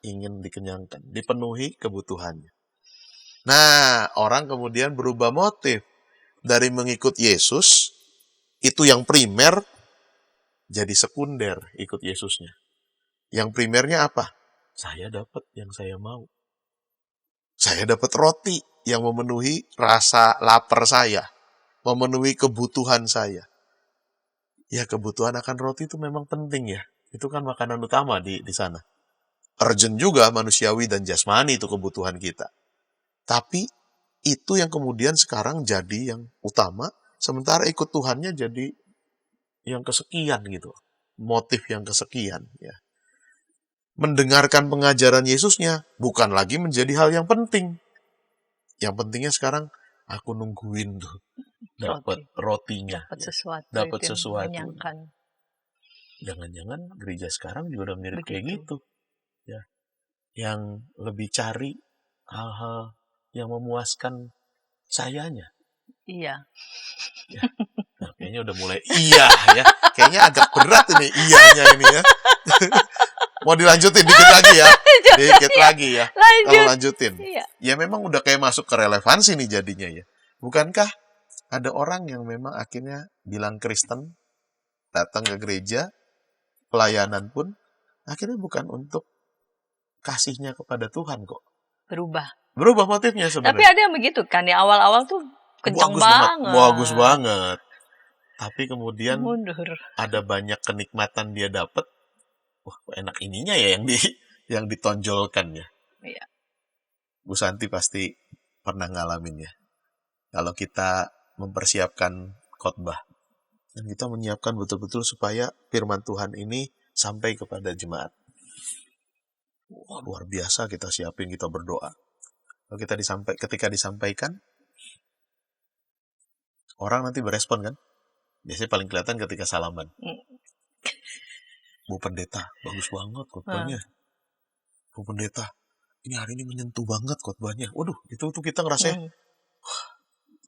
S2: ingin dikenyangkan, dipenuhi kebutuhannya. Nah, orang kemudian berubah motif. Dari mengikut Yesus, itu yang primer, jadi sekunder ikut Yesusnya. Yang primernya apa? Saya dapat yang saya mau. Saya dapat roti yang memenuhi rasa lapar saya. Memenuhi kebutuhan saya. Ya, kebutuhan akan roti itu memang penting ya. Itu kan makanan utama di sana. Urgent juga manusiawi dan jasmani itu kebutuhan kita. Tapi itu yang kemudian sekarang jadi yang utama. Sementara ikut Tuhannya jadi yang kesekian gitu. Motif yang kesekian ya. Mendengarkan pengajaran Yesusnya bukan lagi menjadi hal yang penting. Yang pentingnya sekarang aku nungguin tuh dapat rotinya, dapat sesuatu.
S1: Menyenangkan.
S2: Jangan-jangan gereja sekarang juga udah mirip kayak gitu, ya. Yang lebih cari hal-hal yang memuaskan sayanya.
S1: Iya.
S2: Ya. Nah, kayaknya udah mulai iya ya. Kayaknya agak berat ini iyanya ini ya. Mau dilanjutin dikit lagi ya. Dikit lagi ya. Kalau lanjutin.
S1: Iya.
S2: Ya memang udah kayak masuk ke relevansi nih jadinya ya. Bukankah ada orang yang memang akhirnya bilang Kristen, datang ke gereja, pelayanan pun, akhirnya bukan untuk kasihnya kepada Tuhan kok. Berubah motifnya sebenarnya.
S1: Tapi ada yang begitu kan, di awal-awal tuh kencang banget.
S2: Bagus banget. Tapi kemudian
S1: mundur.
S2: Ada banyak kenikmatan dia dapat. Wah, enak ininya ya yang ditonjolkan ya.
S1: Iya.
S2: Bu Santi pasti pernah ngalamin ya. Kalau kita mempersiapkan khotbah dan kita menyiapkan betul-betul supaya firman Tuhan ini sampai kepada jemaat. Wah, luar biasa kita siapin, kita berdoa. Kalau ketika disampaikan, orang nanti berespon kan? Biasanya paling kelihatan ketika salaman. Bu Pendeta, bagus banget khotbahnya. Bu Pendeta, ini hari ini menyentuh banget khotbahnya. Waduh, itu tuh kita ngerasanya,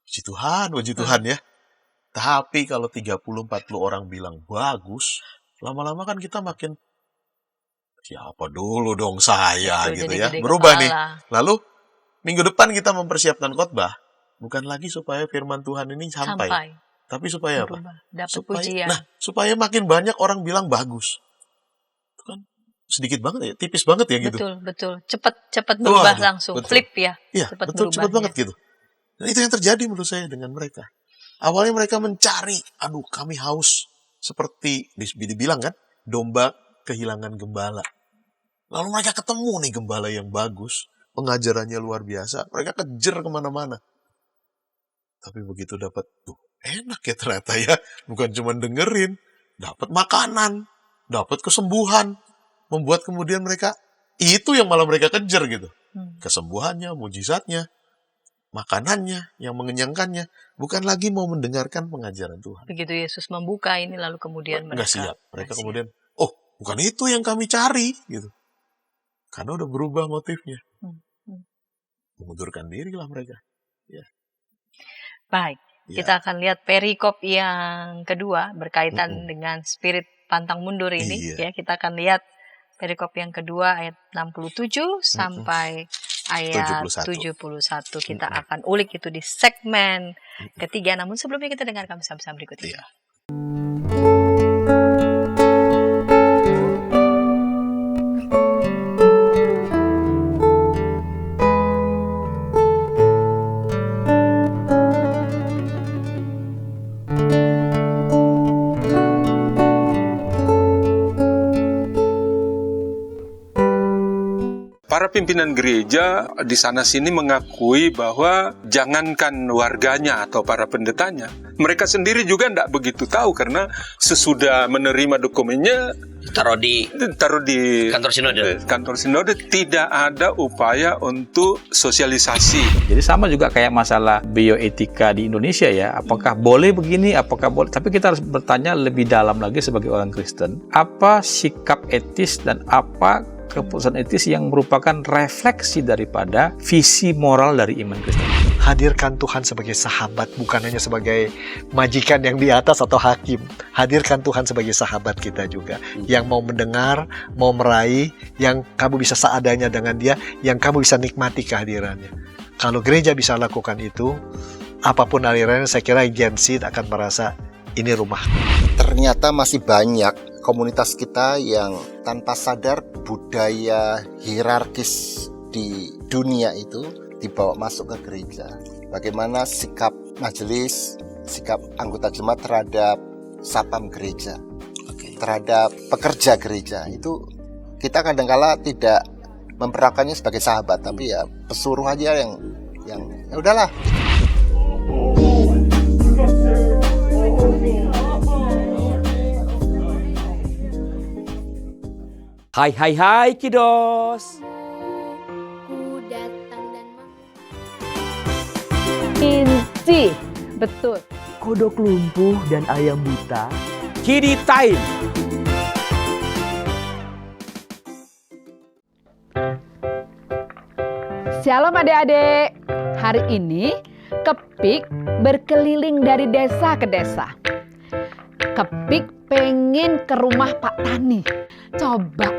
S2: puji Tuhan ya. Tapi kalau 30-40 orang bilang bagus, lama-lama kan kita makin, siapa dulu dong saya
S1: Betul,
S2: gitu
S1: jadi
S2: ya.
S1: gede
S2: Berubah nih.
S1: kepala.
S2: Lalu minggu depan kita mempersiapkan khotbah, bukan lagi supaya firman Tuhan ini sampai. Tapi supaya apa?
S1: Berubah, dapat
S2: Supaya,
S1: pujian.
S2: supaya makin banyak orang bilang bagus. Itu kan sedikit banget ya, tipis banget ya gitu.
S1: Betul. Cepat berubah
S2: Waduh,
S1: langsung,
S2: betul.
S1: flip ya.
S2: Iya,
S1: Cepat
S2: betul, cepat
S1: berubahnya.
S2: banget gitu. Dan itu yang terjadi menurut saya dengan mereka. Awalnya mereka mencari, kami haus. Seperti dibilang kan, domba kehilangan gembala. Lalu mereka ketemu nih gembala yang bagus, pengajarannya luar biasa. Mereka kejar kemana-mana. Tapi begitu dapat, enak ya ternyata ya. Bukan cuma dengerin, dapat makanan, dapat kesembuhan. Membuat kemudian mereka, itu yang malah mereka kejar gitu. Kesembuhannya, mujizatnya, makanannya, yang mengenyangkannya. Bukan lagi mau mendengarkan pengajaran Tuhan.
S1: Begitu Yesus membuka ini, lalu kemudian mereka
S2: Nggak siap. Mereka
S1: nggak
S2: kemudian, bukan itu yang kami cari gitu. Karena udah berubah motifnya. Mengundurkan diri lah mereka. Ya.
S1: Baik, kita akan lihat perikop yang kedua berkaitan dengan spirit pantang mundur ini. Ya, kita akan lihat perikop yang kedua ayat 67 sampai ayat 71. Kita akan ulik itu di segmen ketiga. Namun sebelumnya kita dengarkan pesan-pesan berikut ini.
S3: Para pimpinan gereja di sana-sini mengakui bahwa jangankan warganya atau para pendetanya, mereka sendiri juga tidak begitu tahu karena sesudah menerima dokumennya taruh di kantor sinode tidak ada upaya untuk sosialisasi.
S5: Jadi sama juga kayak masalah bioetika di Indonesia ya, apakah boleh begini, apakah boleh, tapi kita harus bertanya lebih dalam lagi sebagai orang Kristen, apa sikap etis dan apa keputusan etis yang merupakan refleksi daripada visi moral dari iman Kristen.
S6: Hadirkan Tuhan sebagai sahabat, bukan hanya sebagai majikan yang di atas atau hakim. Hadirkan Tuhan sebagai sahabat kita juga, yang mau mendengar, mau meraih, yang kamu bisa seadanya dengan dia, yang kamu bisa nikmati kehadirannya. Kalau gereja bisa lakukan itu, apapun alirannya, saya kira Gen Z akan merasa ini rumah.
S7: Ternyata masih banyak komunitas kita yang tanpa sadar budaya hierarkis di dunia itu dibawa masuk ke gereja. Bagaimana sikap majelis, sikap anggota jemaat terhadap satpam gereja, terhadap pekerja gereja. Itu kita kadang-kala tidak memperlakukannya sebagai sahabat, tapi ya pesuruh aja yang ya udahlah.
S11: Hai kiddos.
S8: Inci, betul.
S4: Kodok lumpuh dan ayam buta.
S11: Kiddy time.
S8: Shalom adik-adik. Hari ini Kepik berkeliling dari desa ke desa. Kepik pengen ke rumah Pak Tani. Coba,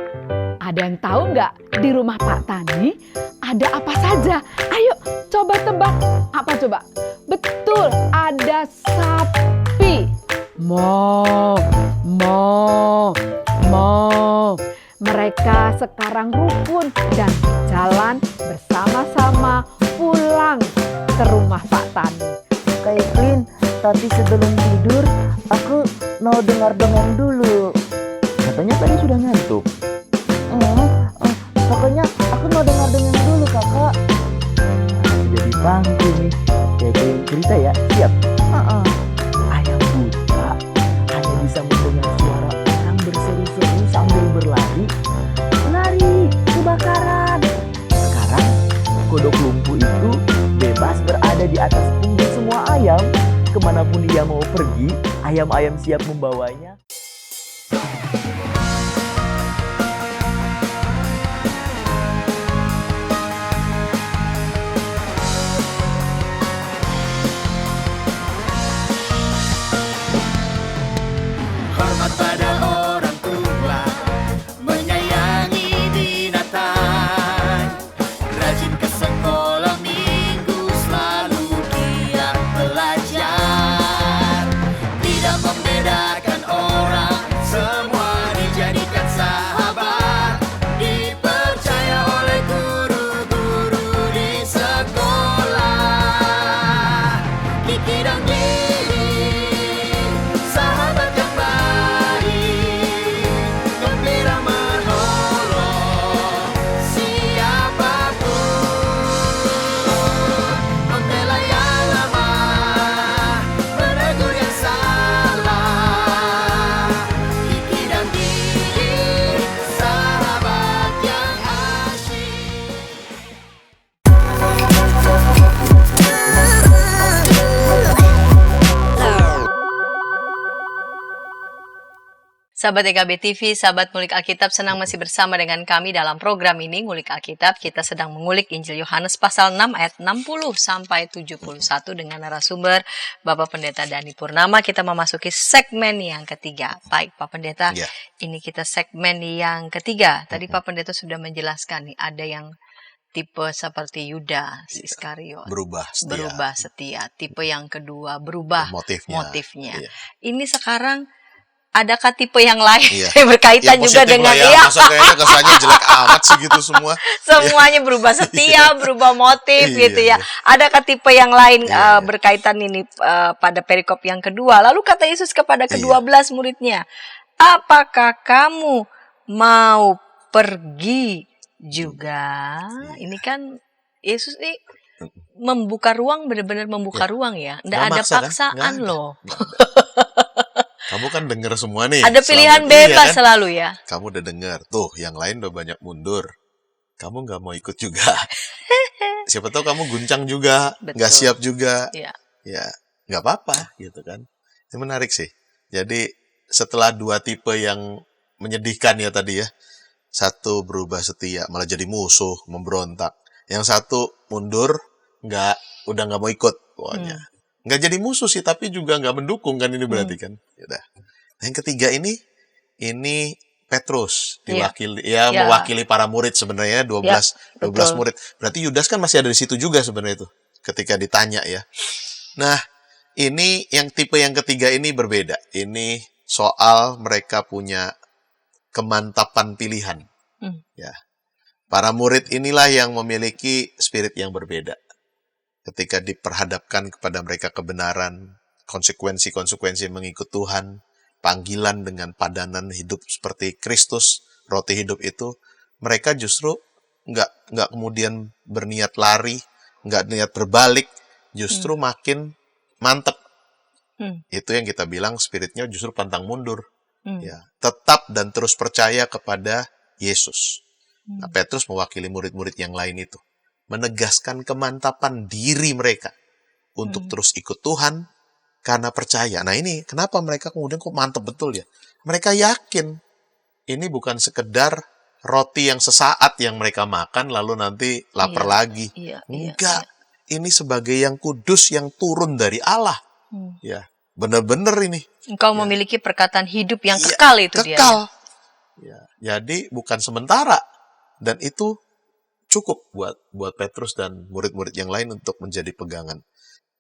S8: ada yang tahu nggak di rumah Pak Tani ada apa saja? Ayo coba tebak. Apa coba? Betul, ada sapi. Mo. Mereka sekarang rukun dan jalan bersama-sama pulang ke rumah Pak Tani.
S9: Kak Evelyn, tapi sebelum tidur aku mau dengar dongeng dulu.
S4: Katanya tadi sudah ngantuk.
S9: Pokoknya aku mau dengar dongeng dulu kakak.
S4: Sudah dipanggil nih. Kayak cerita ya, siap? Ayam buta hanya bisa mendengar suara orang berseru-seru sambil berlari. Lari, kebakaran. Sekarang kodok lumpuh itu bebas berada di atas punggung semua ayam. Kemanapun dia mau pergi, ayam-ayam siap membawanya.
S1: Sahabat EKB TV, sahabat Ngulik Alkitab, senang masih bersama dengan kami dalam program ini Ngulik Alkitab. Kita sedang mengulik Injil Yohanes pasal 6 ayat 60 sampai 71 dengan narasumber Bapak Pendeta Dhani Purnama. Kita memasuki segmen yang ketiga. Baik Pak Pendeta, ini kita segmen yang ketiga. Tadi Pak Pendeta sudah menjelaskan nih, ada yang tipe seperti Yudas Iskariot, berubah setia. Tipe yang kedua berubah motifnya. Ini sekarang adakah tipe yang lain berkaitan juga dengan
S2: masa kayaknya kesannya jelek amat sih gitu semua.
S1: Semuanya berubah setia, berubah motif gitu ya. Adakah tipe yang lain berkaitan ini pada perikop yang kedua? Lalu kata Yesus kepada ke-12 muridnya, apakah kamu mau pergi juga? Ini kan Yesus nih membuka ruang, benar-benar membuka ruang ya. Nggak ada paksaan kan? Loh.
S2: Kamu kan denger semua nih.
S1: Ada pilihan bebas selalu ya.
S2: Kamu udah denger. Tuh, yang lain udah banyak mundur. Kamu nggak mau ikut juga. Siapa tahu kamu guncang juga. Nggak siap juga. Ya, nggak apa-apa gitu kan. Ini menarik sih. Jadi, setelah dua tipe yang menyedihkan ya tadi ya. Satu berubah setia, malah jadi musuh, memberontak. Yang satu mundur, udah nggak mau ikut. Pokoknya. Nggak jadi musuh sih, tapi juga nggak mendukung kan, ini berarti kan. Yaudah. Nah, yang ketiga ini Petrus mewakili para murid sebenarnya 12 murid. Berarti Yudas kan masih ada di situ juga sebenarnya itu ketika ditanya ya. Nah, ini yang tipe yang ketiga ini berbeda. Ini soal mereka punya kemantapan pilihan. Ya. Para murid inilah yang memiliki spirit yang berbeda. Ketika diperhadapkan kepada mereka kebenaran, konsekuensi-konsekuensi mengikut Tuhan, panggilan dengan padanan hidup seperti Kristus, roti hidup itu, mereka justru nggak kemudian berniat lari, nggak niat berbalik, justru makin mantep. Itu yang kita bilang spiritnya justru pantang mundur. Ya, tetap dan terus percaya kepada Yesus. Nah, Petrus mewakili murid-murid yang lain itu. Menegaskan kemantapan diri mereka untuk terus ikut Tuhan karena percaya. Nah ini kenapa mereka kemudian kok mantap betul ya? Mereka yakin ini bukan sekedar roti yang sesaat yang mereka makan lalu nanti lapar lagi. Enggak, ini sebagai yang kudus yang turun dari Allah. Ya, benar-benar ini.
S1: Engkau memiliki perkataan hidup yang kekal itu dia.
S2: Kekal. Ya, jadi bukan sementara dan itu cukup buat Petrus dan murid-murid yang lain untuk menjadi pegangan.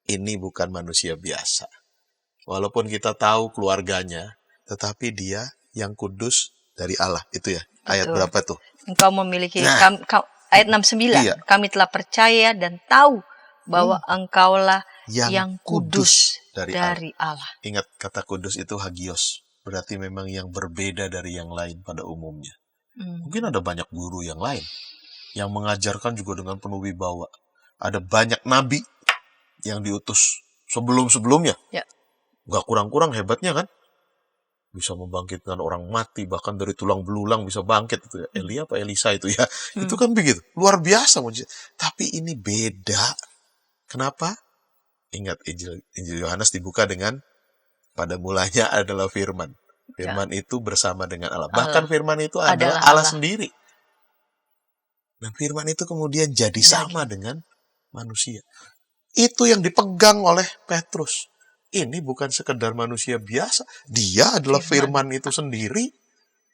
S2: Ini bukan manusia biasa. Walaupun kita tahu keluarganya, tetapi dia yang kudus dari Allah. Itu ya, ayat berapa tuh?
S1: Engkau memiliki, ayat 69, kami telah percaya dan tahu bahwa engkaulah yang kudus dari Allah.
S2: Ingat kata kudus itu hagios. Berarti memang yang berbeda dari yang lain pada umumnya. Mungkin ada banyak guru yang lain yang mengajarkan juga dengan penuh wibawa. Ada banyak nabi yang diutus sebelum-sebelumnya. Gak kurang-kurang hebatnya kan? Bisa membangkitkan orang mati, bahkan dari tulang belulang bisa bangkit. Itu ya. Elia apa Elisa itu ya. Itu kan begitu. Luar biasa. Tapi ini beda. Kenapa? Ingat, Injil Yohanes dibuka dengan pada mulanya adalah firman. Firman itu bersama dengan Allah. Bahkan firman itu adalah Allah sendiri. Dan firman itu kemudian jadi sama dengan manusia. Itu yang dipegang oleh Petrus. Ini bukan sekedar manusia biasa. Dia adalah firman itu sendiri.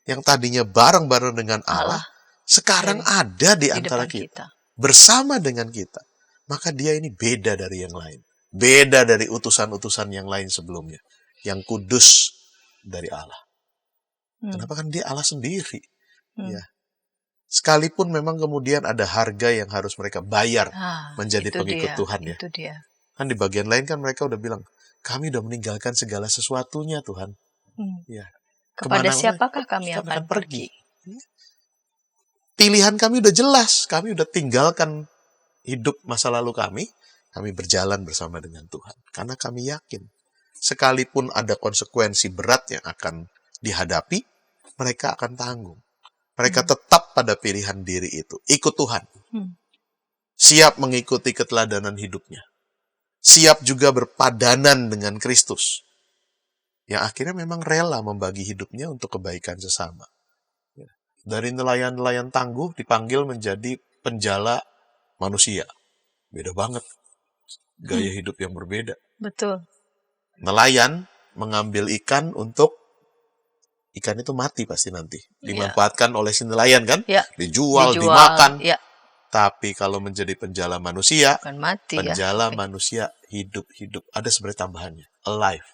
S2: Yang tadinya bareng-bareng dengan Allah. Sekarang ada di antara kita. Bersama dengan kita. Maka dia ini beda dari yang lain. Beda dari utusan-utusan yang lain sebelumnya. Yang kudus dari Allah. Kenapa? Kan dia Allah sendiri. Ya. Sekalipun memang kemudian ada harga yang harus mereka bayar menjadi pengikut Tuhan ya.
S1: Itu dia.
S2: Kan di bagian lain kan mereka udah bilang, kami udah meninggalkan segala sesuatunya Tuhan. Ya.
S1: Kepada siapakah kami akan pergi?
S2: Pilihan kami udah jelas. Kami udah tinggalkan hidup masa lalu kami berjalan bersama dengan Tuhan. Karena kami yakin, sekalipun ada konsekuensi berat yang akan dihadapi, mereka akan tanggung. Mereka tetap pada pilihan diri itu. Ikut Tuhan. Siap mengikuti keteladanan hidupnya. Siap juga berpadanan dengan Kristus. yang akhirnya memang rela membagi hidupnya untuk kebaikan sesama. Ya. Dari nelayan-nelayan tangguh dipanggil menjadi penjala manusia. Beda banget. Gaya hidup yang berbeda.
S1: Betul.
S2: Nelayan mengambil ikan untuk ikan itu mati pasti nanti. Dimanfaatkan oleh si nelayan kan?
S1: Ya.
S2: Dijual, dimakan.
S1: Ya.
S2: Tapi kalau menjadi penjala manusia,
S1: Bukan mati
S2: penjala
S1: ya.
S2: manusia hidup-hidup. Ada sebenarnya tambahannya. Alive.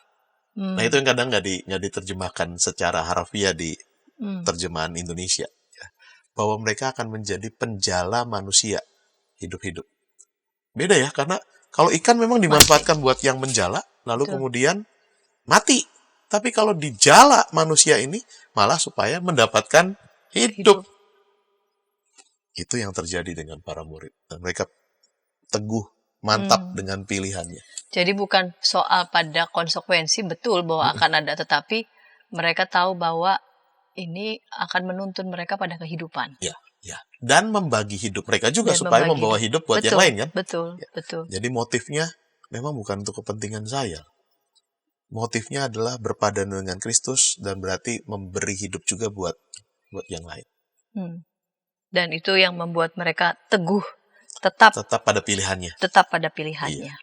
S2: Nah itu yang kadang nggak diterjemahkan secara harfiah di terjemahan Indonesia. Ya. Bahwa mereka akan menjadi penjala manusia hidup-hidup. Beda ya, karena kalau ikan memang dimanfaatkan buat yang menjala, lalu kemudian mati. Tapi kalau dijala manusia ini, malah supaya mendapatkan hidup. Itu yang terjadi dengan para murid. Dan mereka teguh, mantap dengan pilihannya.
S1: Jadi bukan soal pada konsekuensi, betul bahwa akan ada, tetapi mereka tahu bahwa ini akan menuntun mereka pada kehidupan.
S2: Ya. Dan membagi hidup mereka juga
S1: Dan
S2: supaya
S1: membagi
S2: membawa hidup buat
S1: betul,
S2: yang lain kan?
S1: Betul,
S2: Ya.
S1: betul.
S2: Jadi motifnya memang bukan untuk kepentingan saya. Motifnya adalah berpadan dengan Kristus dan berarti memberi hidup juga buat yang lain.
S1: Dan itu yang membuat mereka teguh, tetap
S2: pada pilihannya.
S1: Tetap pada pilihannya.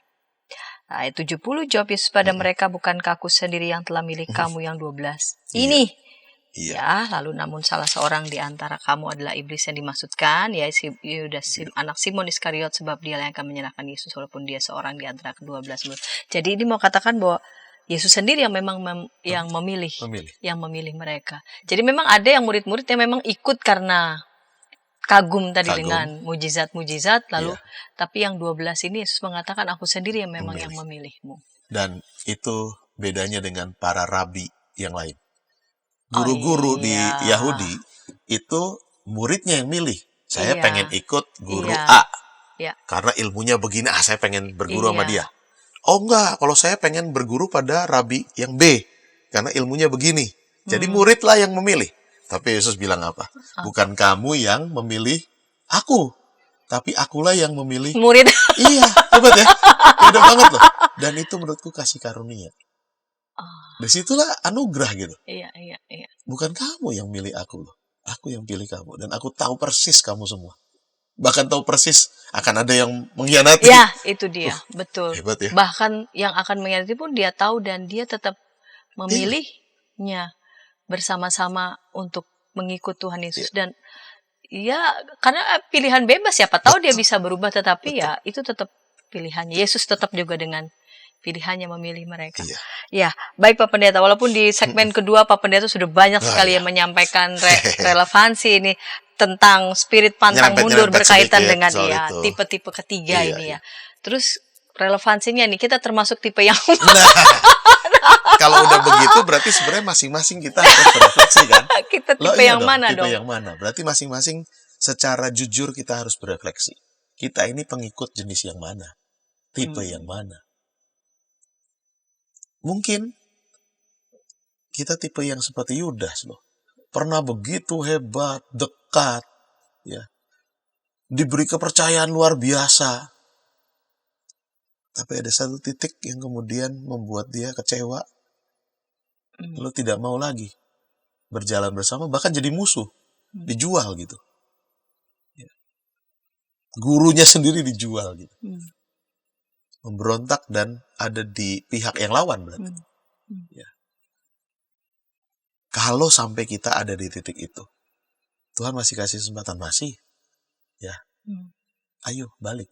S1: Nah, ayat 70 jawab Yesus pada mereka, bukankah aku sendiri yang telah milih kamu yang 12? Ini. Ya, lalu namun salah seorang di antara kamu adalah iblis yang dimaksudkan, ya Yudas anak Simon Iskariot, sebab dia yang akan menyerahkan Yesus walaupun dia seorang di antara ke-12 murid. Jadi ini mau katakan bahwa Yesus sendiri yang memang yang memilih mereka. Jadi memang ada yang murid-murid yang memang ikut karena kagum dengan mujizat-mujizat, lalu tapi yang 12 ini Yesus mengatakan aku sendiri yang memang yang memilihmu.
S2: Dan itu bedanya dengan para rabi yang lain. Guru-guru di Yahudi itu muridnya yang milih. Saya pengen ikut guru A. Karena ilmunya begini, saya pengen berguru sama dia. Oh enggak, kalau saya pengen berguru pada rabi yang B. Karena ilmunya begini. Jadi muridlah yang memilih. Tapi Yesus bilang apa? Bukan kamu yang memilih aku. Tapi akulah yang memilih
S1: murid.
S2: Iya, hebat ya. Beda banget loh. Dan itu menurutku kasih karunia. Disitulah anugerah gitu.
S1: Iya.
S2: Bukan kamu yang milih aku loh. Aku yang pilih kamu. Dan aku tahu persis kamu semua. Bahkan tahu persis akan ada yang mengkhianati.
S1: Ya, itu dia. Betul.
S2: Hebat ya.
S1: Bahkan yang akan mengkhianati pun dia tahu dan dia tetap memilihnya bersama-sama untuk mengikut Tuhan Yesus. Dan ya, karena pilihan bebas, siapa tahu dia bisa berubah, tetapi ya itu tetap pilihannya. Yesus tetap juga dengan pilihannya memilih mereka. Ya, baik Pak Pendeta, walaupun di segmen kedua Pak Pendeta sudah banyak sekali yang menyampaikan relevansi ini tentang spirit pantang mundur berkaitan dengan tipe-tipe ketiga ini ya. Terus relevansinya nih, kita termasuk tipe yang
S2: kalau udah begitu berarti sebenarnya masing-masing kita harus berefleksi kan.
S1: Kita tipe yang mana dong?
S2: Tipe yang mana? Berarti masing-masing secara jujur kita harus berefleksi. Kita ini pengikut jenis yang mana? Tipe yang mana? Mungkin kita tipe yang seperti Yudas loh. Pernah begitu hebat, dekat, ya. Diberi kepercayaan luar biasa. Tapi ada satu titik yang kemudian membuat dia kecewa. Lalu tidak mau lagi berjalan bersama, bahkan jadi musuh. Dijual gitu. Ya. Gurunya sendiri dijual gitu. Memberontak dan ada di pihak yang lawan berarti. Ya. Kalau sampai kita ada di titik itu, Tuhan masih kasih kesempatan, masih. Ya. Ayo balik.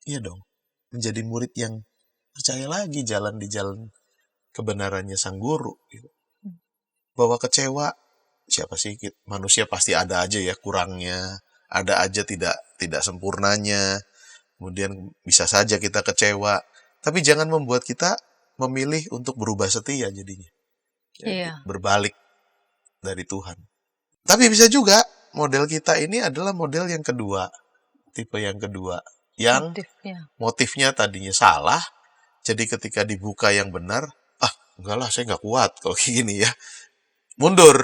S2: Iya dong. Menjadi murid yang percaya lagi jalan di jalan kebenarannya sang guru. Gitu. Bahwa kecewa, siapa sih? Manusia pasti ada aja ya kurangnya, ada aja tidak sempurnanya. Kemudian bisa saja kita kecewa, tapi jangan membuat kita memilih untuk berubah setia jadinya. Berbalik dari Tuhan. Tapi bisa juga model kita ini adalah model yang kedua, tipe yang kedua, yang motifnya tadinya salah, jadi ketika dibuka yang benar, enggak lah, saya nggak kuat kalau kayak gini ya, mundur.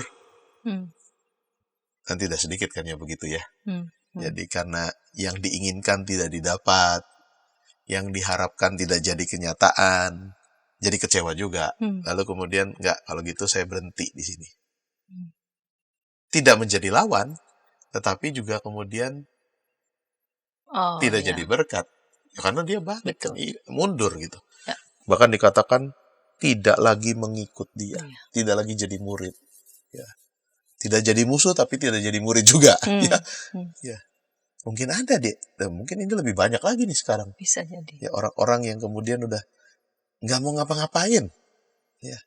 S2: Dan tidak sedikit kan ya begitu ya. Jadi karena yang diinginkan tidak didapat, yang diharapkan tidak jadi kenyataan, jadi kecewa juga.
S1: Hmm.
S2: Lalu kemudian enggak, kalau gitu saya berhenti di sini. Tidak menjadi lawan, tetapi juga kemudian
S1: Oh,
S2: tidak
S1: ya.
S2: jadi berkat. Ya, karena dia balik,
S1: Betul.
S2: mundur gitu.
S1: Ya.
S2: Bahkan dikatakan tidak lagi mengikut dia,
S1: Iya.
S2: tidak lagi jadi murid. Ya. Tidak jadi musuh, tapi tidak jadi murid juga.
S1: Hmm.
S2: Ya.
S1: Hmm.
S2: Ya. Mungkin ada deh, dan mungkin ini lebih banyak lagi nih sekarang.
S1: Bisa jadi.
S2: Ya, orang-orang yang kemudian udah nggak mau ngapa-ngapain. Ya.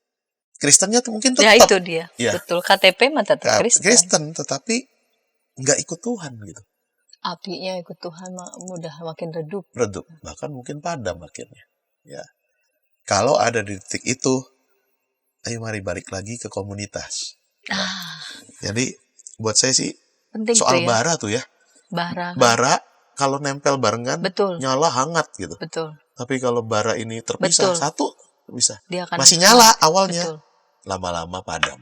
S2: Kristennya tuh mungkin tetap.
S1: Ya itu dia.
S2: Ya.
S1: Betul. KTP mah tetap Kristen.
S2: Kristen, tetapi nggak ikut Tuhan gitu.
S1: Apinya ikut Tuhan mudah makin redup.
S2: Redup, bahkan mungkin padam akhirnya. Ya. Kalau ada di titik itu, ayo mari balik lagi ke komunitas. Jadi buat saya sih
S1: Penting
S2: soal
S1: tuh ya.
S2: bara tuh ya.
S1: Bara.
S2: Bara kalau nempel barengan
S1: Betul.
S2: nyala hangat gitu.
S1: Betul.
S2: Tapi kalau bara ini terpisah
S1: Betul.
S2: satu bisa.
S1: Dia akan
S2: Masih nyala awalnya,
S1: Betul.
S2: lama-lama padam.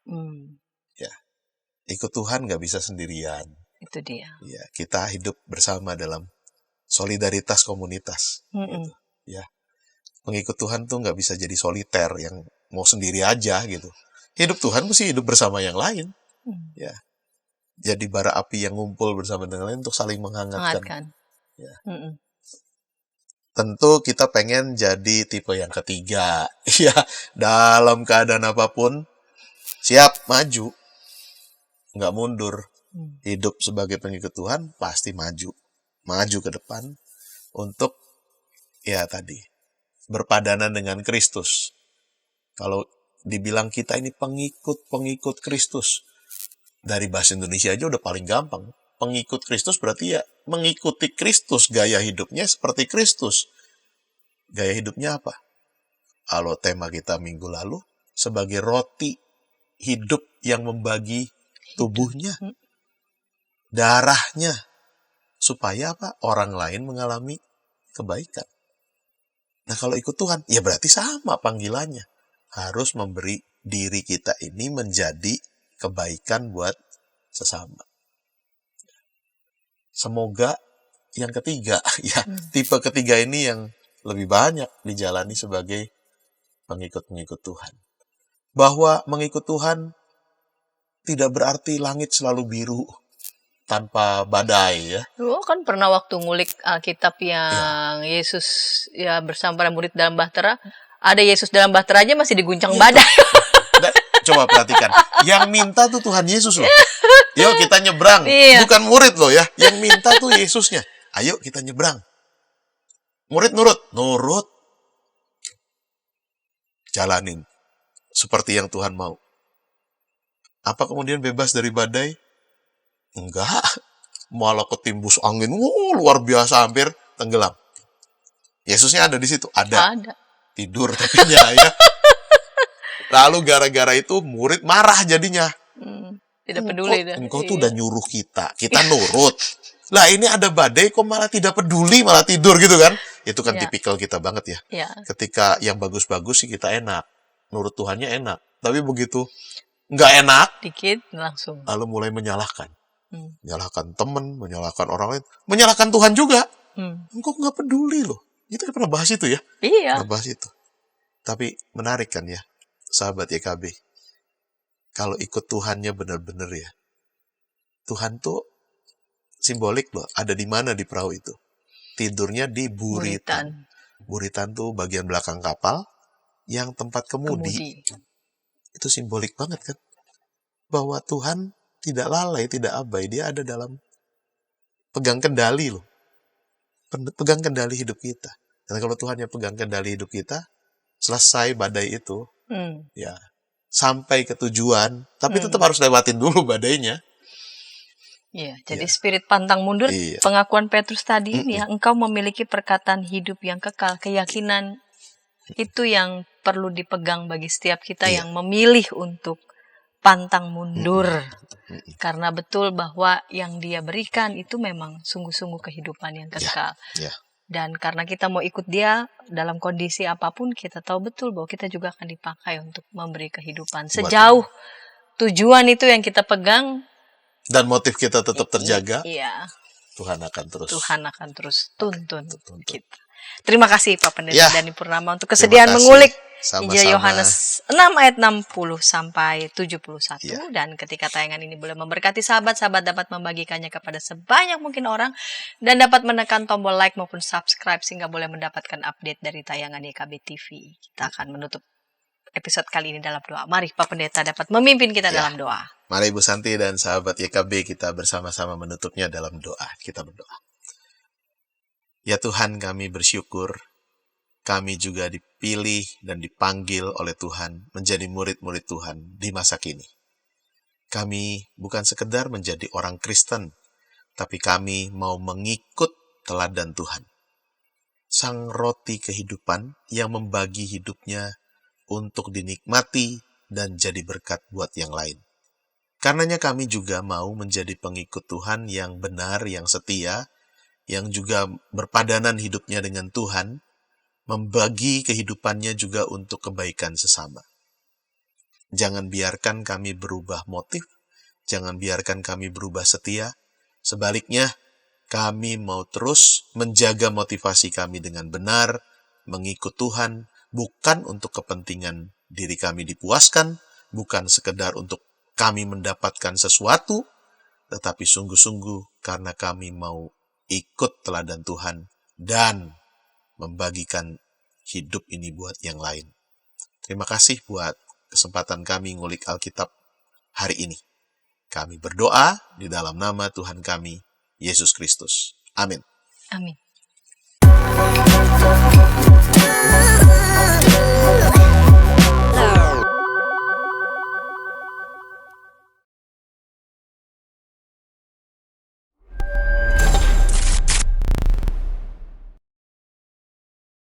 S1: Hmm.
S2: Ya. Ikut Tuhan nggak bisa sendirian.
S1: Itu dia.
S2: Ya, kita hidup bersama dalam solidaritas komunitas.
S1: Mm-mm.
S2: Gitu. Ya. Pengikut Tuhan tuh nggak bisa jadi soliter yang mau sendiri aja gitu. Hidup Tuhan mesti hidup bersama yang lain. Ya. Jadi bara api yang ngumpul bersama dengan lain untuk saling menghangatkan.
S1: Hangatkan.
S2: Ya.
S1: Mm-mm.
S2: Tentu kita pengen jadi tipe yang ketiga. Ya, dalam keadaan apapun siap maju. Nggak mundur. Hidup sebagai pengikut Tuhan pasti maju. Maju ke depan untuk ya tadi berpadanan dengan Kristus. Kalau dibilang kita ini pengikut Kristus, dari bahasa Indonesia aja udah paling gampang. Pengikut Kristus berarti ya mengikuti Kristus, gaya hidupnya seperti Kristus. Gaya hidupnya apa? Kalau tema kita minggu lalu, sebagai roti hidup yang membagi tubuhnya, darahnya, supaya apa? Orang lain mengalami kebaikan. Nah kalau ikut Tuhan, ya berarti sama panggilannya. Harus memberi diri kita ini menjadi kebaikan buat sesama. Semoga yang ketiga, ya tipe ketiga ini yang lebih banyak dijalani sebagai pengikut-pengikut Tuhan. Bahwa mengikut Tuhan tidak berarti langit selalu biru tanpa badai ya.
S1: Lu kan pernah waktu ngulik Alkitab yang Yesus ya bersama para murid dalam bahtera, ada Yesus dalam bahtera aja masih diguncang badai.
S2: Coba perhatikan, yang minta tuh Tuhan Yesus loh. Yuk kita nyebrang,
S1: Iya.
S2: bukan murid loh ya. Yang minta tuh Yesusnya. Ayo kita nyebrang. Murid nurut. Jalanin seperti yang Tuhan mau. Apa kemudian bebas dari badai? Enggak. Malah ketimbus angin, luar biasa, hampir tenggelam. Yesusnya ada di situ, ada. Tidur tepinya ya. Lalu gara-gara itu murid marah jadinya.
S1: Tidak peduli dah.
S2: Engkau tuh udah nyuruh kita nurut. Lah ini ada badai kok malah tidak peduli, malah tidur gitu kan. Itu kan
S1: Ya.
S2: tipikal kita banget ya.
S1: Ya.
S2: Ketika yang bagus-bagus sih kita enak. Nurut Tuhannya enak. Tapi begitu nggak enak,
S1: Dikit langsung.
S2: lalu mulai menyalahkan. Menyalahkan teman, menyalahkan orang lain. Menyalahkan Tuhan juga. Engkau nggak peduli loh. Kita pernah bahas itu ya.
S1: Iya.
S2: Pernah bahas itu. Tapi menarik kan ya, sahabat YKB. Kalau ikut Tuhannya benar-benar ya. Tuhan tuh simbolik loh. Ada di mana di perahu itu? Tidurnya di buritan. Buritan tuh bagian belakang kapal yang tempat kemudi. Itu simbolik banget kan. Bahwa Tuhan tidak lalai, tidak abai. Dia ada dalam pegang kendali loh. Pegang kendali hidup kita. Dan kalau Tuhan yang pegang kendali hidup kita, selesai badai itu, ya sampai ke tujuan, tapi tetap harus lewatin dulu badainya.
S1: Iya, jadi spirit pantang mundur,
S2: Iya.
S1: pengakuan Petrus tadi ini ya, engkau memiliki perkataan hidup yang kekal, keyakinan itu yang perlu dipegang bagi setiap kita yang memilih untuk pantang mundur. Karena betul bahwa yang dia berikan itu memang sungguh-sungguh kehidupan yang kekal.
S2: Ya.
S1: Dan karena kita mau ikut dia dalam kondisi apapun, kita tahu betul bahwa kita juga akan dipakai untuk memberi kehidupan. Sejauh tujuan itu yang kita pegang,
S2: Dan motif kita tetap terjaga,
S1: iya,
S2: Tuhan akan terus
S1: Tuhan akan terus tuntun kita. Terima kasih Pak Pendeta
S2: Ya.
S1: Dhani Purnama untuk kesediaan
S2: Terima kasih.
S1: mengulik
S2: Sama-sama.
S1: Injil Yohanes 6 ayat 60 sampai 71.
S2: Ya.
S1: Dan ketika tayangan ini boleh memberkati sahabat-sahabat dapat membagikannya kepada sebanyak mungkin orang dan dapat menekan tombol like maupun subscribe sehingga boleh mendapatkan update dari tayangan YKB TV. Kita akan menutup episode kali ini dalam doa. Mari Pak Pendeta dapat memimpin kita
S2: Ya.
S1: dalam doa.
S2: Mari Ibu Santi dan sahabat YKB kita bersama-sama menutupnya dalam doa. Kita berdoa. Ya Tuhan, kami bersyukur kami juga dipilih dan dipanggil oleh Tuhan menjadi murid-murid Tuhan di masa kini. Kami bukan sekedar menjadi orang Kristen, tapi kami mau mengikut teladan Tuhan. Sang roti kehidupan yang membagi hidupnya untuk dinikmati dan jadi berkat buat yang lain. Karenanya kami juga mau menjadi pengikut Tuhan yang benar, yang setia, yang juga berpadanan hidupnya dengan Tuhan, membagi kehidupannya juga untuk kebaikan sesama. Jangan biarkan kami berubah motif, jangan biarkan kami berubah setia. Sebaliknya, kami mau terus menjaga motivasi kami dengan benar, mengikut Tuhan, bukan untuk kepentingan diri kami dipuaskan, bukan sekedar untuk kami mendapatkan sesuatu, tetapi sungguh-sungguh karena kami mau ikut teladan Tuhan dan membagikan hidup ini buat yang lain. Terima kasih buat kesempatan kami ngulik Alkitab hari ini. Kami berdoa di dalam nama Tuhan kami, Yesus Kristus. Amin.
S1: Amin.